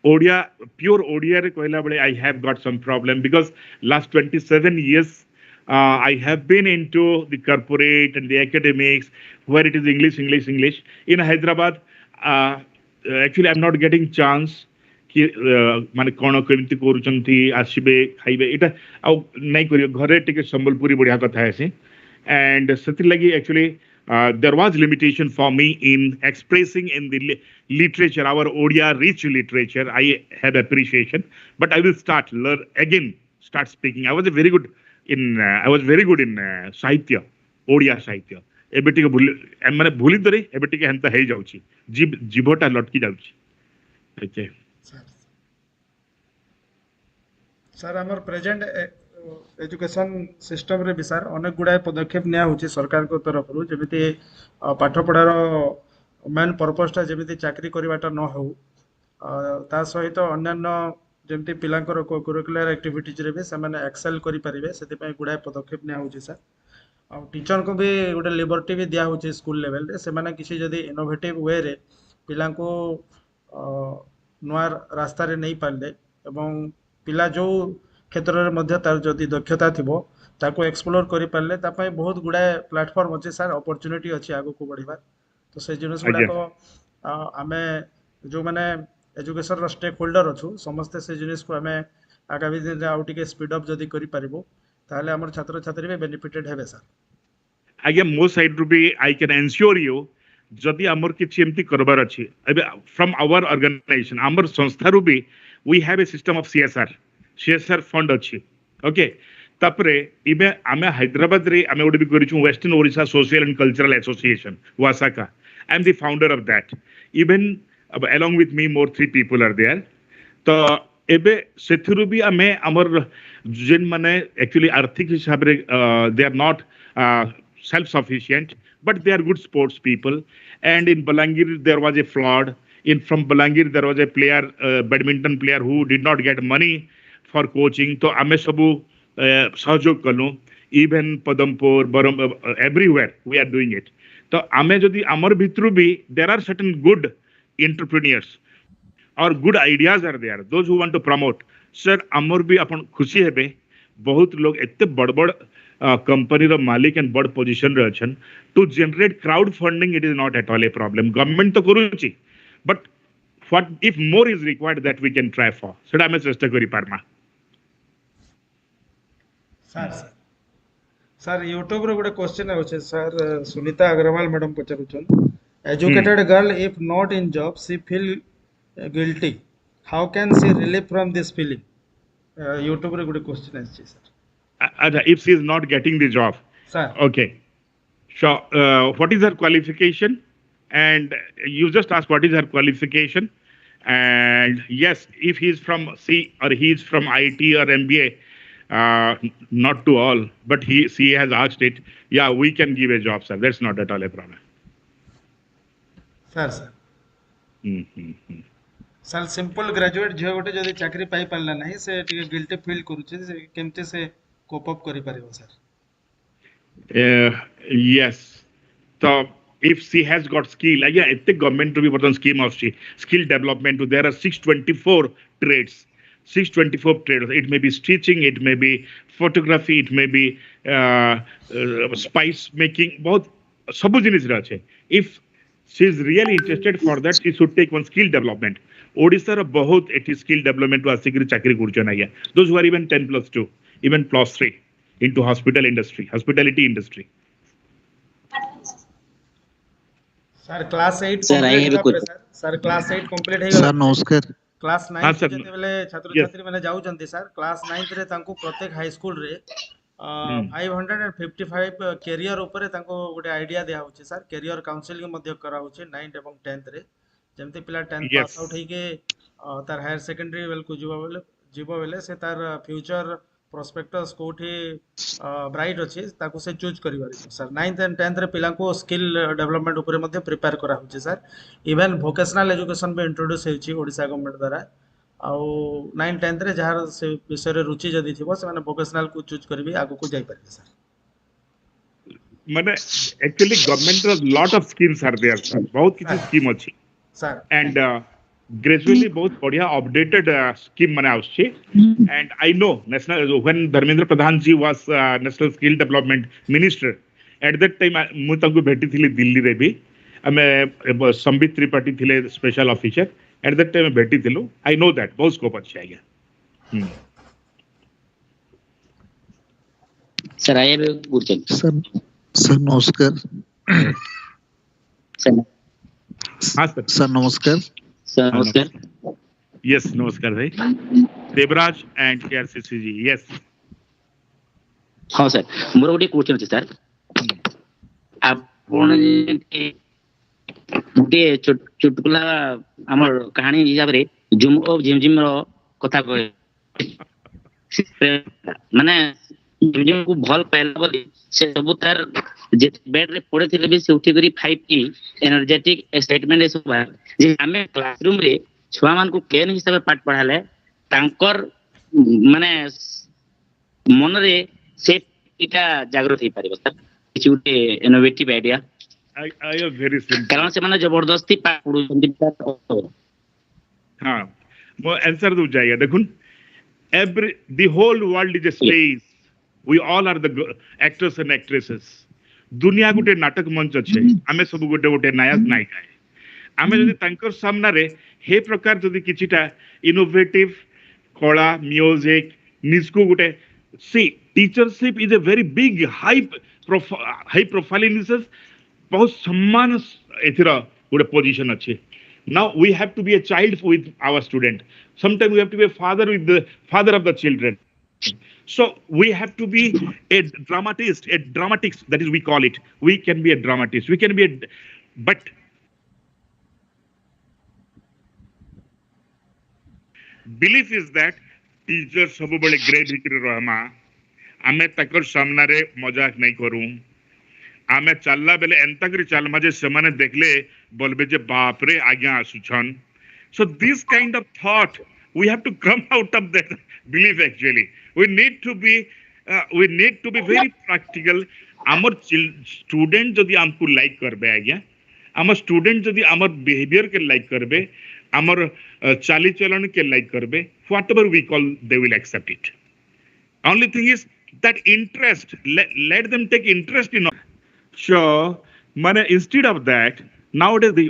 Odia, pure Odia re kohila bale I have got some problem because last 27 years I have been into the corporate and the academics where it is English. In Hyderabad, actually I'm not getting chance कि माने कोन केमती करूचंती आसीबे खाइबे एटा आ नै करियो घरे टिके संबलपुरी बढ़िया कथा है and सती लगी actually there was limitation for me in expressing in the literature, our Odia rich literature. I had appreciation, but I will start speaking. I was very good in Sahitya, Odia Sahitya. एबे टिके माने भूली दरे एबे टिके हंता हे जाउची जीभटा लटकी जाउची। ओके सर हमर प्रेजेंट एजुकेशन सिस्टम रे भी सर अनेक गुड़ाए पदक्षेप निया होची सरकार को तरफ रु जेमिति पाठ पढ़ार मेन पर्पसटा जेमिति चाकरी करवाटा न हो ता सहित अन्यान्य जेमिति पिलांकर करिकुलर एक्टिविटीज रे भी से माने एक्सेल करि परिबे सेति पय गुड़ाए पदक्षेप निया होची सर। आ टीचर को भी गोटे लिबर्टी भी दिया होची स्कूल लेवल रे से माने किसी जदी इनोवेटिव वे रे पिलां को नवा रास्ता रे नहीं पाले एवं पिला जो क्षेत्र रे मध्य तार जदी दक्षता थिबो ताको एक्सप्लोर करि पाले ता पय बहुत गुडाए प्लेटफॉर्म अछि सर अपॉर्चुनिटी अछि आगो को बढ़िबा तो से जिनस गुडा को आमे जो माने एजुकेशन रो स्टेक होल्डर अछु समस्त से जिनिस को आमे आगामी दिन आउ टिके स्पीड अप जदी करि परिबो ताले हमर छात्र छात्री बे बेनिफिटेड हेबे सर। आगे मो साइड रु भी आई कैन एंश्योर यू जदी हमर किछि एमती करबार अछि एबे फ्रॉम आवर ऑर्गेनाइजेशन हमर संस्था रु भी we have a system of CSR fund अछि ओके तापरे इबे आमे हैदराबाद रे आमे ओडी भी करिछु western Odisha social and cultural association वासाका I am the founder of that even along with me more 3 people are there तो एबे सेथुरु भी आमे हमर जेन माने एक्चुअली आर्थिक हिसाब रे they are not self sufficient but they are good sports people and in Balangir there was a flood from Balangir there was a player badminton player who did not get money for coaching तो आमे सबु सहयोग कलु even Padampur everywhere we are doing it तो आमे जदी हमर भितरु भी there are certain good entrepreneurs or good ideas are there those who want to promote sir amor भी अपन खुशी हेबे बहुत लोग एते बड़ बड़ कंपनी रो मालिक एंड बड़ पोजीशन रे अछन to generate crowd funding it is not at all a problem government तो करूची but what if more is required that we can try for सेटा हमें चेष्टा करि पारमा सर यूट्यूब रे गुडे क्वेश्चन होचे सर सुनीता अग्रवाल मैडम पचरुचन educated girl if not in job she feel guilty how can she relieve from this feeling YouTube रे गुडे क्वेश्चन आछि sir if she is not getting the job sir okay so what is her qualification and you just ask what is her qualification and yes if he is from C or he is from IT or MBA not to all but she has asked it yeah we can give a job sir that's not at all a problem sir sir simple graduate झियो गोटे जदी चाकरी पाई पारला नाही से टिके guilty feel करूचे से केमते से कोप अप करि परिबो sir yes so if she has got skill yeah ette government to be button scheme of skill development there are 624 trades it may be stitching it may be photography it may be spice making बहुत सब जिनिस रे छै if she is really interested for that she should take one skill development odisha ro bahut eti skill development to asikri chakri kurchon aya those who are even 10+2 even +3 into hospitality industry sir class 8 sir I have a question sir class 8 complete hey sir namaskar class 9 जते बेले छात्र छात्री माने जाउ जंती sir class 9 रे तांको प्रत्येक high school रे 555 career ऊपर तांको गोटे आइडिया दिया होची सर कैरियर काउंसलिंग मध्ये करा होची 9th एवं 10th रे जेमते पिला 10th पास आउट हे के तार हायर सेकेंडरी लेवल को जीवो बेले से तार फ्यूचर प्रोस्पेक्टस कोठी ब्राइट अछि ताको से चूज करि बारी सर 9th एंड 10th रे पिला को स्किल डेवलपमेंट ऊपर मध्ये प्रिपेयर करा होची सर इवन वोकेशनल एजुकेशन भी इंट्रोड्यूस हेची ओडिसा गवर्नमेंट द्वारा आउ 9 10th रे जहार से विषय रे रुचि जदी थिबो से माने वोकेशनल को चूज करबी आगु को जाई परबे सर माने एक्चुअली गवर्नमेंट रो lot of schemes are there sir बहुत किछि स्कीम अछि सर एंड ग्रेजुअली बहुत बढ़िया अपडेटेड स्कीम माने आउछि and I know national when Dharmendra Pradhan ji was national skill development minister at that time मु तांको भेटी थिली दिल्ली रे भी हमें संबित त्रिपाठी थिले special officer eight that time भेटी थिलु आई नो दैट बहुत स्कोप अछि आज्ञा सर आए भी गुरचन सर सर नमस्कार सर हाँ सर सर नमस्कार सर नमस्कार यस नमस्कार भाई देवराज एंड केआरसीसी जी यस हाँ सर मोर गोटे क्वेश्चन अछि सर आपण गोटे चुटकुला हमर कहानी हिसाब रे जुम ऑफ जिम रो कथा कहे माने जिम को भल पाइला बोली से सब तार जे बेड रे पड़े थिले भी से उठी करी 5T एनर्जेटिक एक्साइटमेंट ए सब जे हमें क्लासरूम रे छुआ मान को केन हिसाब पाठ पढ़ाले तांकर माने मन रे से इटा जागृत हे पारिबो सर किछु उटे innovative idea I am very simple कारण से माने जबरदस्ती पाठ पढ़ु हाँ वो आंसर दो जाइए देखुन every the whole world is a stage we all are the actors and actresses दुनिया गुटे नाटक मंच अच्छे आमे सब गुटे गुटे नायक नायिका आमे जदि तांकर सामना रे हे प्रकार जदि किछिटा इनोवेटिव कला म्यूजिक निस्को गुटे सी teachership is a very big high profile इनिसेस बहुत सम्मान एथिरा गुटे पोजीशन अच्छे now we have to be a child with our student sometimes we have to be a father with the father of the children so we have to be a dramatist that is we call it we can be a dramatist we can be a but belief is that teacher सब बड़े grade हिकरे रहमा आमे तकर सामना रे मजाक नहीं करूं आमे चलला बेले एंता करी चलमा जे समाने देखले बोलबे जे बाप रे आज्ञा आसुछन so this kind of thought we have to come out of that belief actually we need to be very practical amar student jodi amku like karbe आज्ञा amar student jodi amar behavior ke like karbe amar chali chalan ke like karbe whatever we call they will accept it only thing is that interest let them take interest in sure man instead of that nowadays the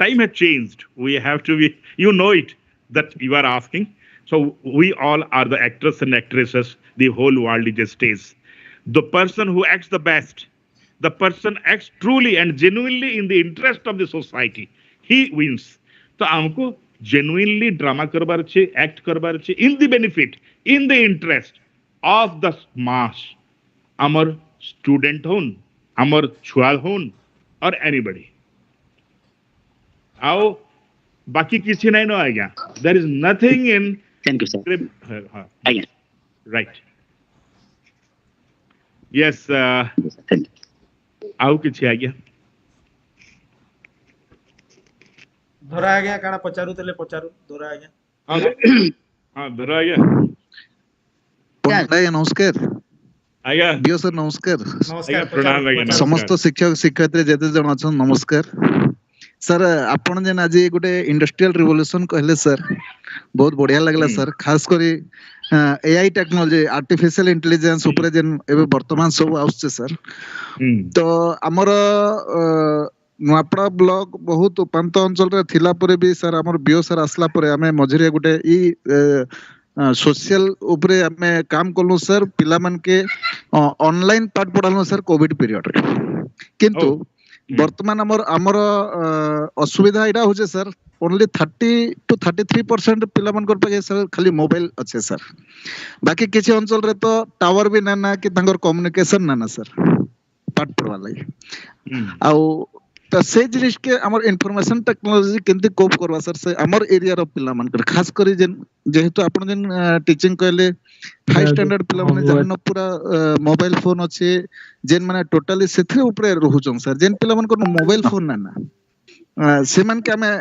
time has changed we have to be you know it that you are asking so we all are the actors and actresses the whole world is a stage the person who acts the best the person acts truly and genuinely in the interest of the society he wins so हमको genuinely drama करबार छे act करबार छे in the benefit in the interest of the mass our student होन our छुआ होन or anybody आओ बाकी किसी नहीं नो आज्ञा there is nothing in thank you sir आज्ञा right yes आओ किसी आज्ञा धरा आज्ञा काना पचारू तले पचारू धरा आज्ञा हाँ धरा आज्ञा पंडा नमस्कार आज्ञा दियो सर नमस्कार नमस्कार प्रणाम आज्ञा समस्त शिक्षक शिक्षयित्री जेते जण अछन नमस्कार सर आपण जेन आज गोटे इंडस्ट्रियल रिवोल्यूशन कहले सर बहुत बढ़िया लगला सर खास करी एआई टेक्नोलॉजी आर्टिफिशियल इंटेलिजेंस ऊपर जेन एबे वर्तमान सब आउछ सर तो हमर नुआपड़ा ब्लॉक बहुत उपांत अंचल रे थिला परे भी सर हमर बियो सर आसला परे हमें मझरे गोटे ई सोशल ऊपर हमें काम करलु सर पिला मन के ऑनलाइन पाठ पढ़ालु सर कोविड पीरियड रे किंतु वर्तमान हमर असुविधा इडा होचे सर ओनली 30 to 33% पिला मन कर पाके सर खाली मोबाइल अच्छे सर बाकी किसी अंचल रे तो टावर भी ना कि तांगर कम्युनिकेशन ना सर पाठ पढ़वा लागि आउ तो से जिनिस के हमर इंफॉर्मेशन टेक्नोलॉजी केंति कोप करवा सर से हमर एरिया रो पिला मन कर खास करी जेहेतु आपण जेन टीचिंग कहले हाई स्टैंडर्ड पिला माने जन पूरा मोबाइल फोन अछि जेन माने टोटली सेथरे ऊपर रहउछन सर जेन पिला मन को मोबाइल फोन ना से मान के हमें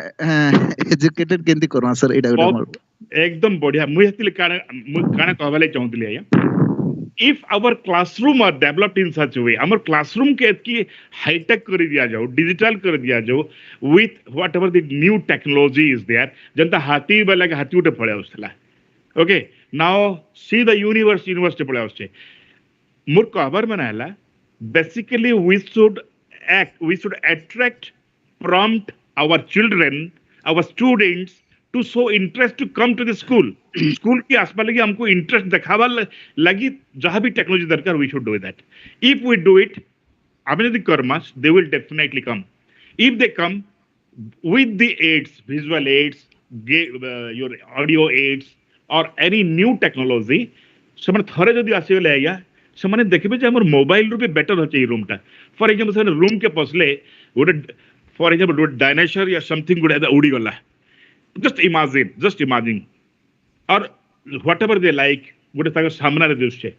एजुकेटेड केंती करवा सर एटा गोटे मोर एकदम बढ़िया मुई हेतिले काना कहबाले चाहूतली आया if our classroom are developed in such a way our classroom के की high tech कर दिया जाओ digital कर दिया जाओ with whatever the new technology is there जनता हाथी वाला के हाथी उठे पड़े उसला okay now see the university पड़े उससे मोर कहबर मनाला basically we should attract prompt our children our students to show interest to come to the school की आसपास लगी हमको इंटरेस्ट दिखावा लगी जहां भी टेक्नोलॉजी दरकार we should do that if we do it आपने यदि karmas they will definitely come if they come with the aids visual aids your audio aids or any new technology ସେମାନେ ଥରେ ଯଦି ଆସିଗଲେ ଆଜ୍ଞା ସେମାନେ ଦେଖିବେ ଯେ ଆମର ମୋବାଇଲ ରୁ ବି ବେଟର ଅଛି ଏ ରୁମ ଟା ଫର एग्जांपल ସେମାନେ ରୁମ के पसले ଗୋଟେ फॉर एग्जांपल ଗୋଟେ डायनासोर या समथिंग गुड उड़ी गला just imagine or whatever they like ଗୋଟେ ତାଙ୍କ ସାମ୍ନାରେ ଦିଶେ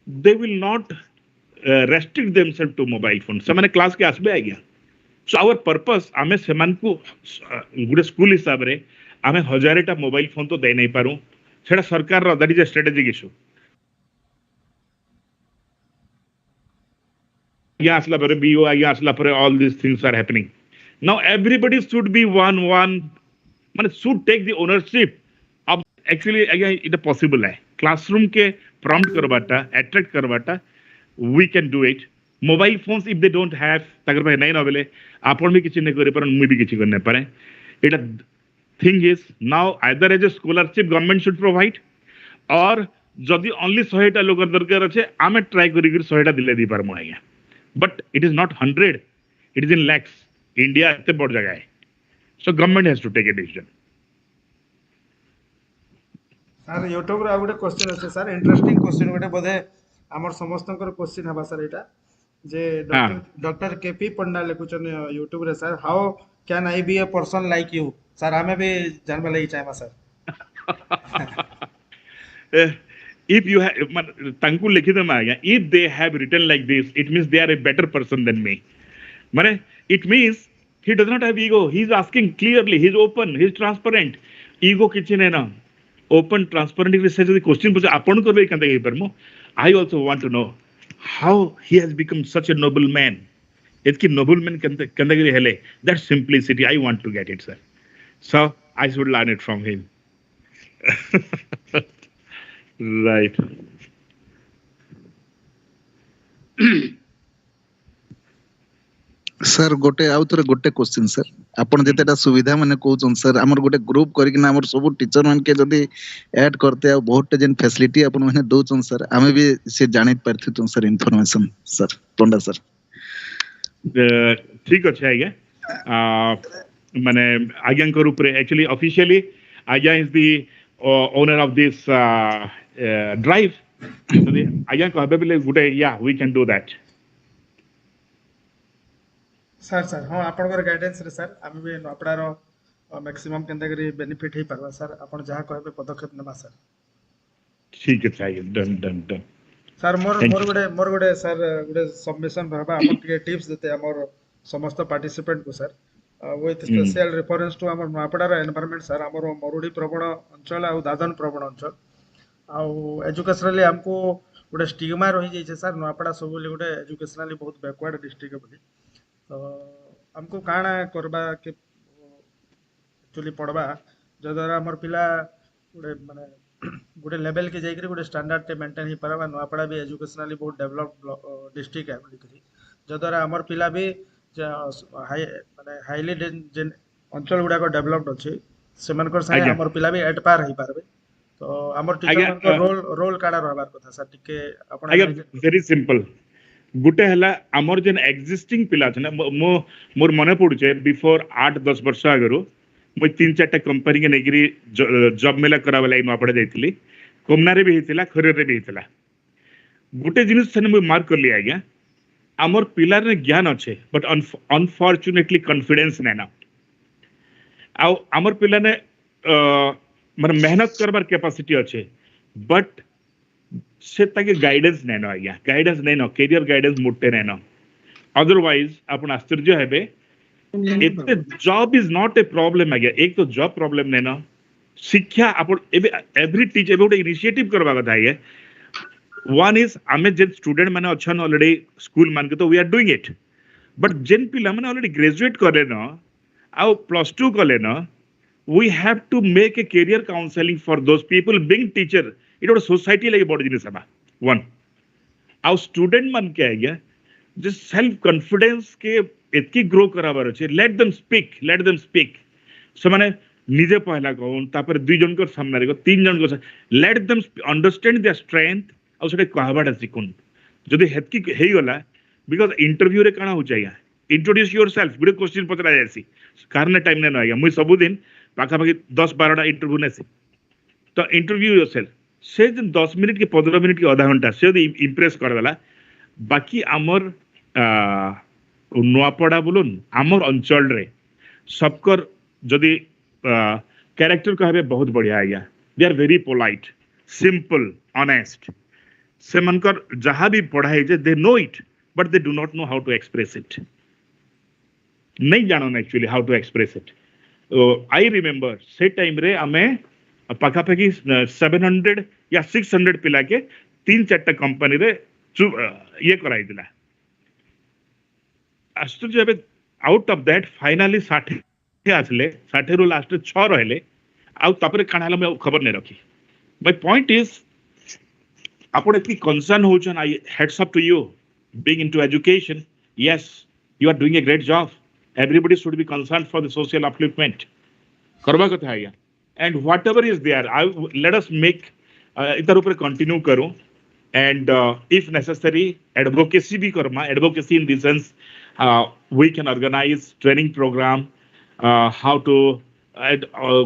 they will not restrict themselves to mobile phone ସେମାନେ କ୍ଲାସ के आसबे आज्ञा so our purpose ଆମେ ସେମାନଙ୍କୁ ଗୋଟେ ସ୍କୁଲ ହିସାବରେ ଆମେ ହଜାରେଟା ମୋବାଇଲ ଫୋन ତ ଦେଇ नै ପାରୁ ସେଟା ସରକାର that is a strategic issue आज्ञा असला पर बीओ आज्ञा असला पर all these things are happening now everybody should be one माने should take the ownership of actually again it possible है classroom के prompt Karwata attract Karwata we can do it mobile phones if they don't have ताकर भाई नहीं नवेले आपण भी किसी ने करे पर मुई भी किसी करने पारे it thing is now either as a scholarship government should provide or जदि only 100 टा लोग दरकार আছে आमे ट्राई करी 100 टा दिले दी पारमु आया but it is not 100 it is in lakhs India एते बड़ जगह है so government has to take a decision sir YouTube रे आगुटे क्वेश्चन अछि सर इंटरेस्टिंग क्वेश्चन गोटे बोधे हमर समस्तनकर क्वेश्चन हबा सर एटा जे डॉक्टर केपी पंडा लिखुचन YouTube रे sir how can I be a person like you sir हमें भी जानबा लई चाहबा sir if you have tanku likhi dem aya if they have written like this it means they are a better person than me mane it means he does not have ego he is asking clearly he is open he is transparent ego kichi nei na open transparent se jodi question puche apon korbe kanta ei parmo I also want to know how he has become such a noble man etki noble man kanta giri hele that simplicity I want to get it sir so I should learn it from him right sir गोटे आउ थरे गोटे question sir आपण जेतेटा सुविधा माने कहउछन sir हमर गोटे group करिक ना हमर सब टीचर मान के जदी ऐड करते आ बहुत जेन फैसिलिटी आपण माने दोछन सर हमें भी से जानित परथुन सर इंफॉर्मेशन सर पंडा सर ठीक अछि आज्ञा माने आज्ञा को रूप रे एक्चुअली ऑफिशियली आज्ञा is the owner of this drive आज्ञा को हबे बिले गुटे या we can do that sir हां आपनकर गाइडेंस रे सर हम भी नपड़ा रो मैक्सिमम केंदा करी बेनिफिट ही परवा सर आपण जहां कहबे पदक्षेप नेबा सर ठीक है चाहिए डन सर मोर गुडे सर गुडे सबमिशन रहबा आपण के टिप्स देते हमर समस्त पार्टिसिपेंट को sir with special reference to our नपड़ा रो एनवायरनमेंट सर हमर मरुडी प्रवण अंचल आ दादन प्रवण अंचल आ एजुकेशनली हमको गुडे स्टिग्मा रही जाय छै सर नपड़ा सबले गुडे एजुकेशनली बहुत बैकवर्ड डिस्ट्रिक्ट बोली तो हमको काना करबा के एक्चुअली पढ़बा जद्वारा हमर पिला गुडे माने गुडे लेवल के जाई करी गुडे स्टैंडर्ड ते मेंटेन ही परबा नपड़ा भी एजुकेशनली बहुत डेवलप्ड डिस्ट्रिक्ट है बोली करी जद्वारा हमर पिला भी हाई माने हाईली जेन अंचल गुडा को डेवलप्ड अछि सेमनकर संगे हमर पिला भी एट पार ही पारबे तो हमर टीचर को रोल काडा रहबार कथा सर टिके आपण वेरी सिंपल गुटे हला हमर जेन एग्जिस्टिंग पिला छन मोर मने पडुचे बिफोर 8-10 वर्ष आगरो मो 3-4 कंपनी के नेगिरी जॉब मेला करावा लाइन मा पड़े जाइतली कोमनारे भी हितला खरे रे भी हितला गुटे जिनिस छन मो मार्क कर लिया आज्ञा हमर पिला रे ज्ञान अच्छे बट अनफॉर्चुनेटली कॉन्फिडेंस नै ना आ हमर पिला ने माने मेहनत करबार कैपेसिटी अच्छे बट से ताके गाइडेंस नै ना आज्ञा गाइडेंस नै ना कैरियर गाइडेंस मुट्टे नै ना अदरवाइज आपण आश्चर्य हेबे एते job is not a problem आगे एक तो जॉब प्रॉब्लम नहीं ना शिक्षा आपण एवरी टीचर एबे गोटे इनिशिएटिव करबा कथा है वन इज आमे जे स्टूडेंट माने अछन ऑलरेडी स्कूल मान के तो we are doing it but जेन पिला माने ऑलरेडी ग्रेजुएट करे ना आ +2 कले ना we have to make a career counseling for those people being teacher it would society like body जिनिस है one our student मन के आएगा just self confidence के इतनी grow करावर अच्छे let them speak so माने निजे पहला कौन तापर 2 जन को सामने रखो 3 जन को let them understand their strength और उसके कहवाड़ा सिकुन जदि हेतकी है गला because interview रे काना हो चाहिए introduce yourself गुडे क्वेश्चन पचरा जायसी कारण टाइम ने आएगा मुझे सब दिन पाखापाखि 10-12टा इंटरव्यू नेसी तो इंटरव्यू योरसेल्फ से 10 मिनिट के 15 मिनिट के आधा घंटा से इम्प्रेस कर देला बाकी आमर नुआपड़ा बोलून आमर अंचल रे सबकर जदि कैरेक्टर कहबे बहुत बढ़िया आया they are very polite simple honest से मनकर जहां भी पढ़ाई जे they know it but they do not know how to express it नहीं जानो actually how to express it I remember से टाइम रे हमें पाखापाखि 700 या 600 पिला के 3-4टा कंपनी रे ये कराई दिला आश्चर्य जब आउट ऑफ दैट फाइनली 60 आसले 60 रो लास्ट 6 रहले आउ तापर काणाला मैं खबर नहीं रखी माय पॉइंट इज आपण एतकी कंसर्न होचन I heads up to you being into education yes you are doing a great job everybody should be concerned for the social upliftment करवा कथा है and whatever is there let us make इधर ऊपर continue करूं and if necessary advocacy भी Karma advocacy in the sense we can organize training program how to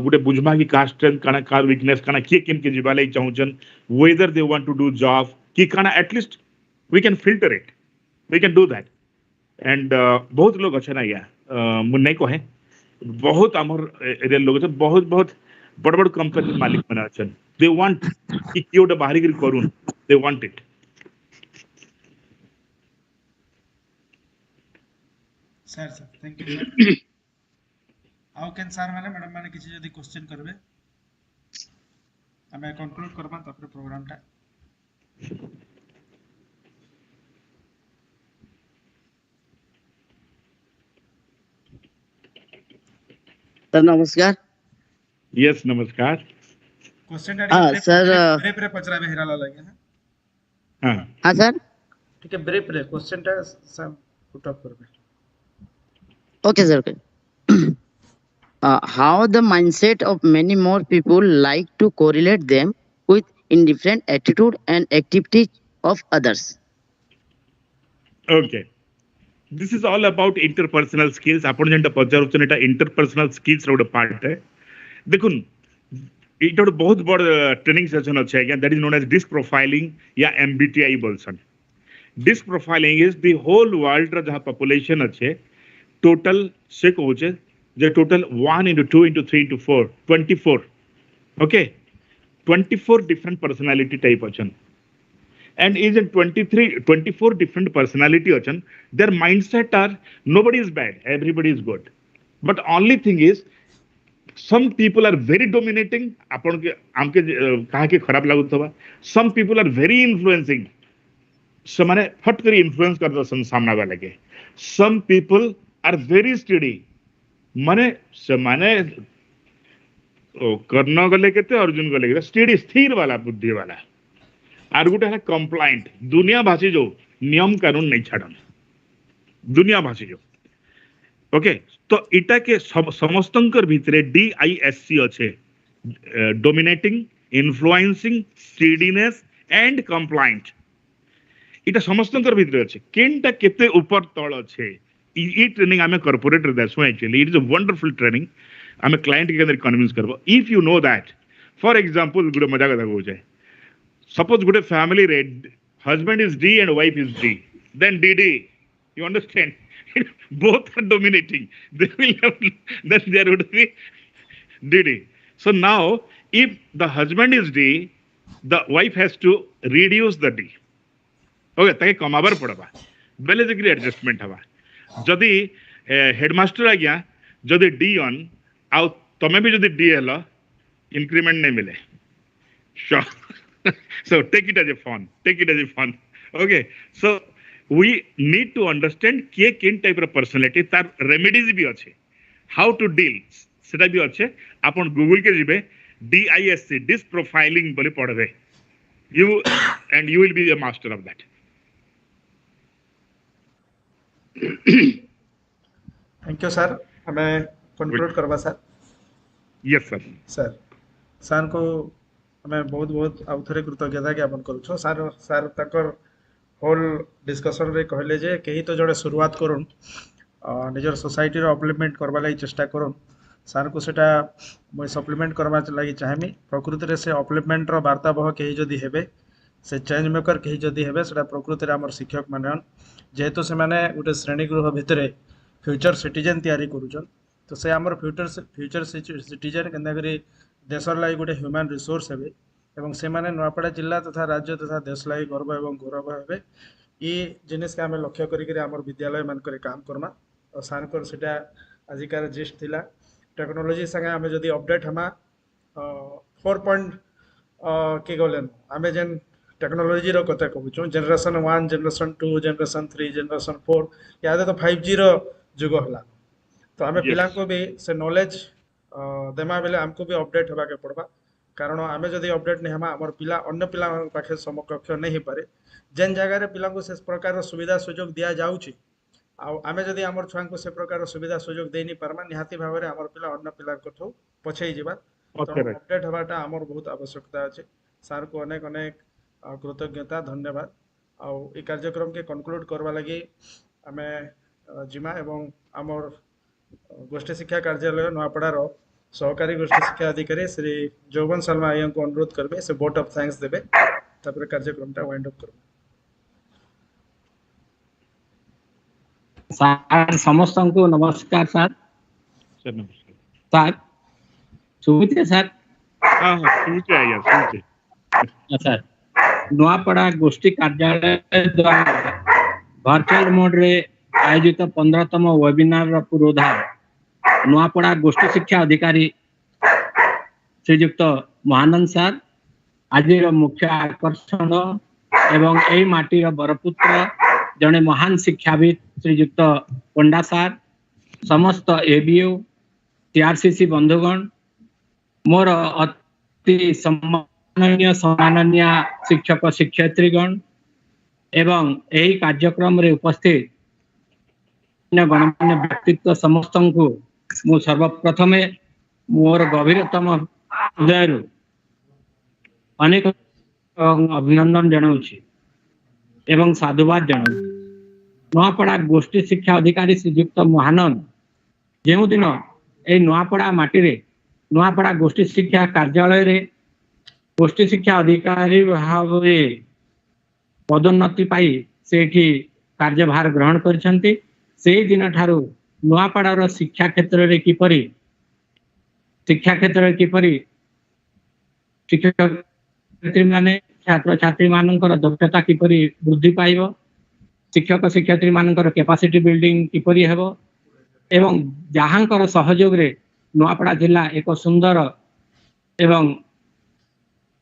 गुटे बुझमा की का strength काना कार weakness काना किए किन के जीवाले चाहूचन whether they want to do job की काना at least we can filter it we can do that and बहुत लोग अच्छा ना या मुन्ने को है बहुत अमर एरिया लोग हैं बहुत बहुत बड़ कंपनी मालिक बना चन दे वांट कि क्यों बाहरी गिर करूं they want it sir thank you sir आउ कैन सर माने मैडम माने किछि जदी क्वेश्चन करबे हमें कंक्लूड करबा तापर प्रोग्राम टा सर नमस्कार यस नमस्कार क्वेश्चन सर ब्रीफ रे पचरा में हिराला लगे हां हां सर ठीक है ब्रीफ रे क्वेश्चन टा सब पुट अप करबे okay sir how the mindset of many more people like to correlate them with indifferent attitude and activities of others okay this is all about interpersonal skills आपण जेंटा पचारुचन एटा interpersonal skills रो part है देखुन इटा बहुत बड़ training session अछि again that is known as DISC profiling या MBTI बोलसन DISC profiling is the whole world रा जहां पॉपुलेशन अछि टोटल से कहूचे जे total 1 into 2 into 3 into 4 24 okay 24 different personality type अछन and is in 24 different personality achan their mindset are nobody is bad everybody is good but only thing is some people are very dominating apon ke amke kaha ke kharap laguthaba some people are very influencing samane फट करी influence कर दसन सामना वाले के some people are very steady माने समाने करना गले केते अर्जुन गले के स्टेडी स्थिर वाला बुद्धि वाला आर गुटे है कंप्लायंट दुनिया भाषी जो नियम कानून नहीं छाड़न दुनिया भाषी जो ओके तो इटा के समस्तंकर भितरे DISC अच्छे dominating influencing steadiness and compliant इटा समस्तंकर भितरे अच्छे केनटा केते ऊपर तळ अच्छे ई ट्रेनिंग आमे कॉर्पोरेट रे that's actually it is a wonderful training आमे क्लाइंट के अंदर कन्विंस करबो if you know that for example गुटे मजा कथा हो जाए suppose good family red husband is D and wife is D then DD you understand both are dominating they will have then there would be DD so now if the husband is D the wife has to reduce the D okay ताके कमाबर पड़बा बेले जगरी adjustment हवा जदी headmaster आज्ञा जदि D on आउ तमे भी जदि डी हेलो इंक्रीमेंट नहीं मिले so take it as a fun okay so we need to understand के किन टाइप रो पर्सनालिटी तार रेमेडीज भी अच्छे how to deal सेटा भी अच्छे आपण गूगल के जिबे DISC डिस प्रोफाइलिंग बोले पढ़बे you and you will be a master of that thank you sir हमें कंक्लूड करवा सर यस सर सर को हमें बहुत बहुत आउ थे कृतज्ञता ज्ञापन करूँ सर तकर होल डिस्कसन रे कहले जे कहीं तो जड़े शुरुआत करूँ निजर सोसाइटी रो अपलिमेंट करवा लगी चेष्टा करूँ सर को सेटा मुझे सप्लीमेंट करवा लगी चाहमी प्रकृति रे से अपलिमेंट रो वार्ता बह कहीं जदि हेबे से चेंज मेकर कहीं जदि हेबे सेटा प्रकृति रे हमर शिक्षक माने जेहेतु से माने गोटे श्रेणी गृह भितर फ्यूचर सिटीजन तैयारी करूछन तो से हमर फ्यूचर सिटीजन केंदा करी देशर लागि गोटे ह्यूमन रिसोर्स हेबे एवं से माने नवापड़ा जिला तथा राज्य तथा देश लागि गर्व एवं गौरव हेबे ई जिनिस के हमें लक्ष्य करी हमर विद्यालय मान करे काम करमा और सार कर सेटा आजिकार जिस्ट थिला टेक्नोलॉजी संगे हमें जदि अपडेट हमा 4 पॉइंट के गलेन हमें जेन टेक्नोलॉजी रो कथा कहूँ जनरेशन 1 जनरेशन 2 जनरेशन 3 जनरेशन 4 याद तो 5G रो जुग हला तो आम पिला को भी से नॉलेज देमा बेले हमको भी अपडेट होगा के पड़वा कारण आम जदि अपडेट नहीं हमा हमर पिला अन्य पिला पाखे समकक्ष नहीं पारे जेन जगह पिला को से प्रकार सुविधा सुजोग दिया जाउची आमे जदि हमर छुआ को से प्रकार सुविधा सुजोग दे नहीं पारमा निहाती भाव में हमर पिला अन्य पिला को पछई जीवा तो अपडेट हवाटा हमर बहुत आवश्यकता अछि सर को अनेक अनेक कृतज्ञता धन्यवाद आउ ई कार्यक्रम के कंक्लूड करवा लगी आमे जिमा एवं आमर गोष्ठी शिक्षा कार्यालय नवापड़ार सहकारी गोष्ठी शिक्षा अधिकारी श्री जौवन शर्मा आय को अनुरोध करबे से वोट ऑफ थैंक्स देबे तापर कार्यक्रम टा वाइंड अप करबे सर समस्त को नमस्कार सर सर सुविते सर हां सुविते आया सुविते सर नवापड़ा गोष्ठी कार्यालय द्वारा वर्चुअल मोड रे आयोजित 15तम वेबिनार पूर्वधार नवापड़ा गोष्ठी शिक्षा अधिकारी श्रीयुक्त महानंद सर आज मुख्य आकर्षण एवं यही माटी बरपुत्र जड़े महान शिक्षाविद श्रीयुक्त पंडा सर समस्त एबीओ टीआरसीसी बंधुगण मोर अति सम्माननीय शिक्षक शिक्षयित्रीगण एवं यही कार्यक्रम रे उपस्थित गणमान्य व्यक्तित्व समस्त को मु सर्वप्रथम मोर गभीरतम हृदय अनेक अभिनंदन जनाऊँगी एवं साधुवाद जनाऊँ नवापड़ा गोष्ठी शिक्षा अधिकारी श्रीयुक्त महानंद जो दिन ये नवापड़ा माटी रे नवापड़ा गोष्ठी शिक्षा कार्यालय रे गोष्ठी शिक्षा अधिकारी भाव पदोन्नति पाई से कार्यभार ग्रहण करछंती से दिन ठारू नवापड़ार शिक्षा क्षेत्र रे किपरि शिक्षक माने छात्र छात्री मानकर दक्षता किपरि वृद्धि पाइब शिक्षक शिक्षयित्री मानकर कैपेसिटी बिल्डिंग किपरि हेबो एवं जहाँकर सहयोग रे नवापड़ा जिला एक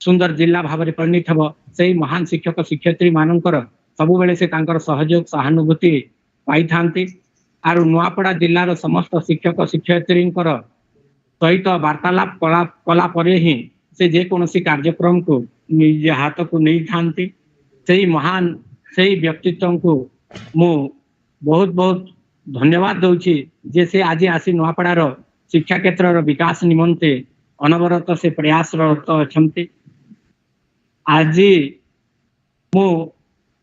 सुंदर जिला भाव में परिणत हेबो से महान शिक्षक शिक्षयित्री मानकर सबु बेले से तांकर सहयोग सहानुभूति पाई थांती आरु नवापड़ा जिलार समस्त शिक्षक शिक्षयित्री सहित वार्तालाप कला परे ही से जेकोसी कार्यक्रम को निज हाथ को नहीं थांती से महान से व्यक्तित्व को मु बहुत बहुत धन्यवाद दूची जे से आज आसी नवापड़ार शिक्षा क्षेत्र विकास निमंते अनवरत से प्रयासरत अछंती आज मु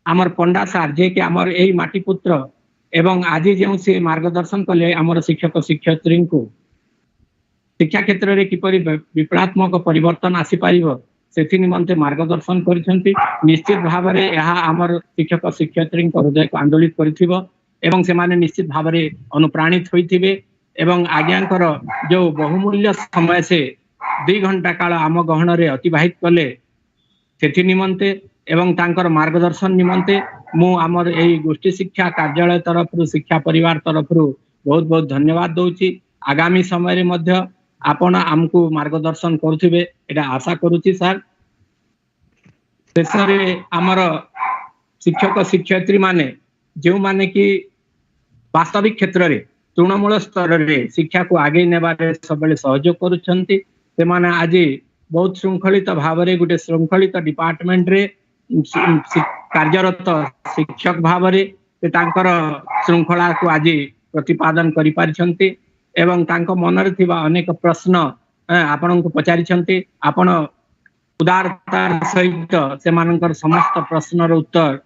आमर पंडा सार जे कि आमर यही माटी पुत्र एवं आज जो से मार्गदर्शन कले आमर शिक्षक शिक्षयित्री को शिक्षा क्षेत्र में किपरि विप्लवात्मक परिवर्तन आसी पारिबो से निमंते मार्गदर्शन करिसेंती निश्चित भाव में यह आमर शिक्षक शिक्षयित्री हृदय को आंदोलित करिथिबो एवं से माने निश्चित भाव में अनुप्राणित होइथिबे एवं आज्ञाकर जो बहुमूल्य समय से 2 घंटा काल आम गहन रे अतिबाहित कले से निमंते एवं तांकर मार्गदर्शन निमंते मु आमर यही गोष्ठी शिक्षा कार्यालय तरफ शिक्षा परिवार तरफ बहुत बहुत धन्यवाद दउची आगामी समय रे मध्य आपण हमकु मार्गदर्शन करूथिबे एटा आशा करूची सर शेषरे हमर शिक्षक शिक्षयित्री माने जो माने कि वास्तविक क्षेत्र रे तृणमूल स्तर रे शिक्षा को आगे नेबारे सबले सहयोग करूछंती से माने आज बहुत श्रृंखलित भाव रे गुटे श्रृंखलित डिपार्टमेंट रे कार्यरत शिक्षक भाव रे तांकर श्रृंखला को आज प्रतिपादन करि पारिछंती एवं तांको मनरे थिबा अनेक प्रश्न आपन को पचारि छंती आपन उदारतार सहित से मानकर समस्त प्रश्नर उत्तर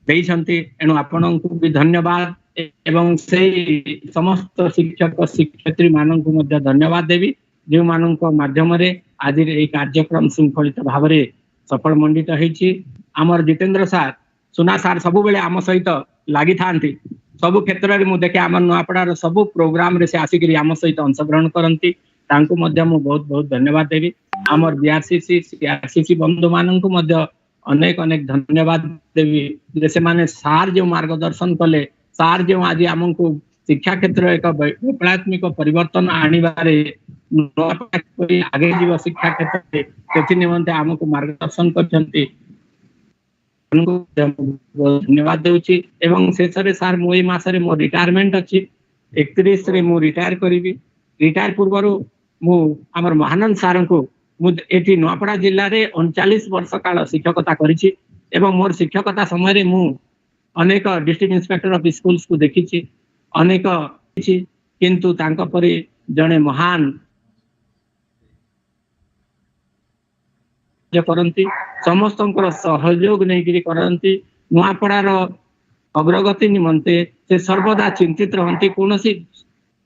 देई छंती एनु आपन को भी धन्यवाद एवं से समस्त शिक्षक शिक्षयित्री मानन को मध्ये धन्यवाद देवी जो मानन को माध्यम रे आज ए कार्यक्रम श्रृंखलित भाव रे सफल मंडित हेछि हमर जितेंद्र सर सुना सर सब बेले आम सहित लागि थांती सब क्षेत्र रे मु देखे हमर नुआपड़ार सब प्रोग्राम रे से आसिकरी आम सहित अंशग्रहण करंती तांको मध्ये मु बहुत बहुत धन्यवाद देवी हमर बीआरसीसी सीआरसीसी बंधु मानन को मध्ये अनेक अनेक धन्यवाद देवी जैसे माने सार जो मार्गदर्शन कले सार जो आज हमको शिक्षा क्षेत्र एक वैप्लवात्मक परिवर्तन आनिबारे आगे जीव शिक्षा क्षेत्र से निमंते हमको मार्गदर्शन करछंती धन्यवाद देउची एवं शेषरे सार मो ए मासरे मो रिटायरमेंट अछि 31 रे मो रिटायर करिवि रिटायर पूर्वरु मु हमर महानंद सार को मु एठी नुआपड़ा जिल्ला रे 39 वर्ष काल शिक्षकता करिछि एवं मोर शिक्षकता समय रे मु अनेक डिस्ट्रिक्ट इंस्पेक्टर ऑफ स्कूल्स को देखिछि अनेक किंतु तांको परि जणे महान जे करंती समस्तंकर सहयोग नै गिरी करंती नुआपड़ार अग्रगति निमंते से सर्वदा चिंतित रहंती कोनोसी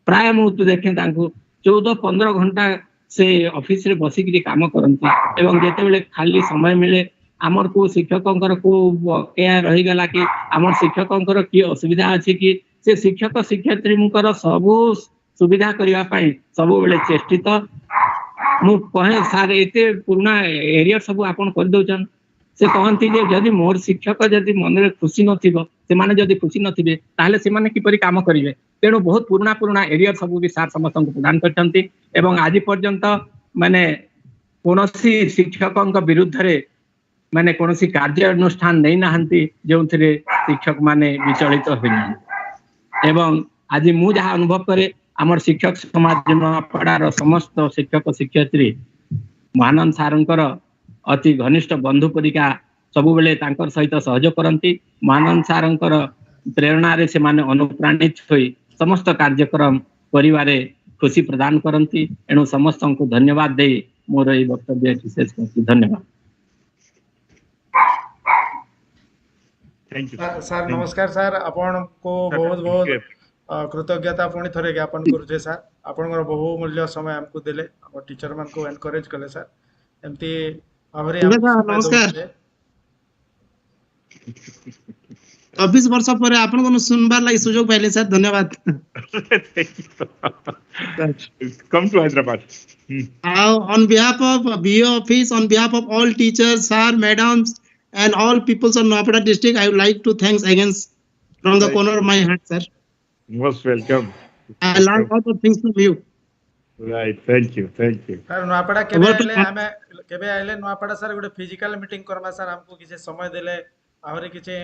प्राय मु देखे तांको 14-15 घंटा से ऑफिस रे बसी गिरी काम करंती एवं जेते बेले खाली समय मिले आमर को शिक्षकंकर को क्या रही गला कि आमर शिक्षकंकर की असुविधा अछि कि से शिक्षक शिक्षयित्री मुकर सब सुविधा करिवा पई सब बेले चेष्टित मु कहे सार एते पुराना एरिया सब आपन कर दोचन से कहंती जे जदि मोर शिक्षक जदि मन रे खुशी नथिबो से माने जदि खुशी नथिबे ताले से माने किपरि काम करिवे तेणु बहुत पुराना एरिया सब भी सार समस्त को प्रदान करछंती एवं आज पर्यंत माने कोनोसी शिक्षकंक विरुद्ध रे माने कोनोसी कार्य अनुष्ठान नै नाहंती जोंथरे शिक्षक माने विचलित होइना एवं आज मु जहा अनुभव करे हमर शिक्षक समाज नुआपड़ार समस्त शिक्षक शिक्षयित्री महानंद सारंकर अति घनिष्ठ बंधु परिका सब बेले तांकर सहित सहयोग करंती महानंद सारंकर प्रेरणा रे से माने अनुप्राणित होई समस्त कार्यक्रम परिवारे खुशी प्रदान करंती एणु समस्त को धन्यवाद दे मोर ए वक्तव्य विशेष करती धन्यवाद थैंक यू सर नमस्कार सर आपण को बहुत बहुत कृतज्ञता पुणी थरे ज्ञापन करूचे सर आपनकर बहुमूल्य समय हमको देले हमर टीचर मान को एनकरेज कले सर एमती आभरे नमस्कार 24 वर्ष पर आपन को सुनबार लागि सुयोग पाइले सर धन्यवाद come to Hyderabad on behalf of BO office on behalf of all teachers sir madams and all peoples of Nuapada district I would like to thanks again from the corner of my heart sir most welcome I learned a lot of things from you right thank you sir Nuapada केबे आइले Nuapada sir गोटे physical meeting Karma sir हमको किसे समय देले आहुरी किसे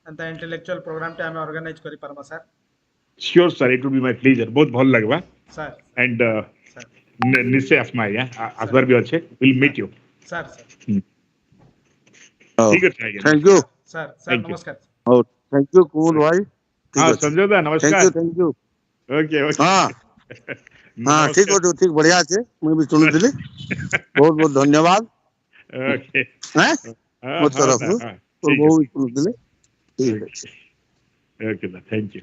अंता intellectual programme टे हमें ऑर्गेनाइज करि परमा sir sure sir it will be my pleasure बहुत भल लगबा सर एंड निश्चय अस्माय आसबार भी अच्छे विल मीट यू सर ठीक है थैंक यू सर नमस्कार और थैंक यू कुमुद भाई हां संजय दा नमस्कार थैंक यू ओके हां ठीक बढ़िया छे मैं भी सुनिदिली बहुत बहुत धन्यवाद ओके हैं मत तरफ और बहुत सुनिदिली ठीक है ओके थैंक यू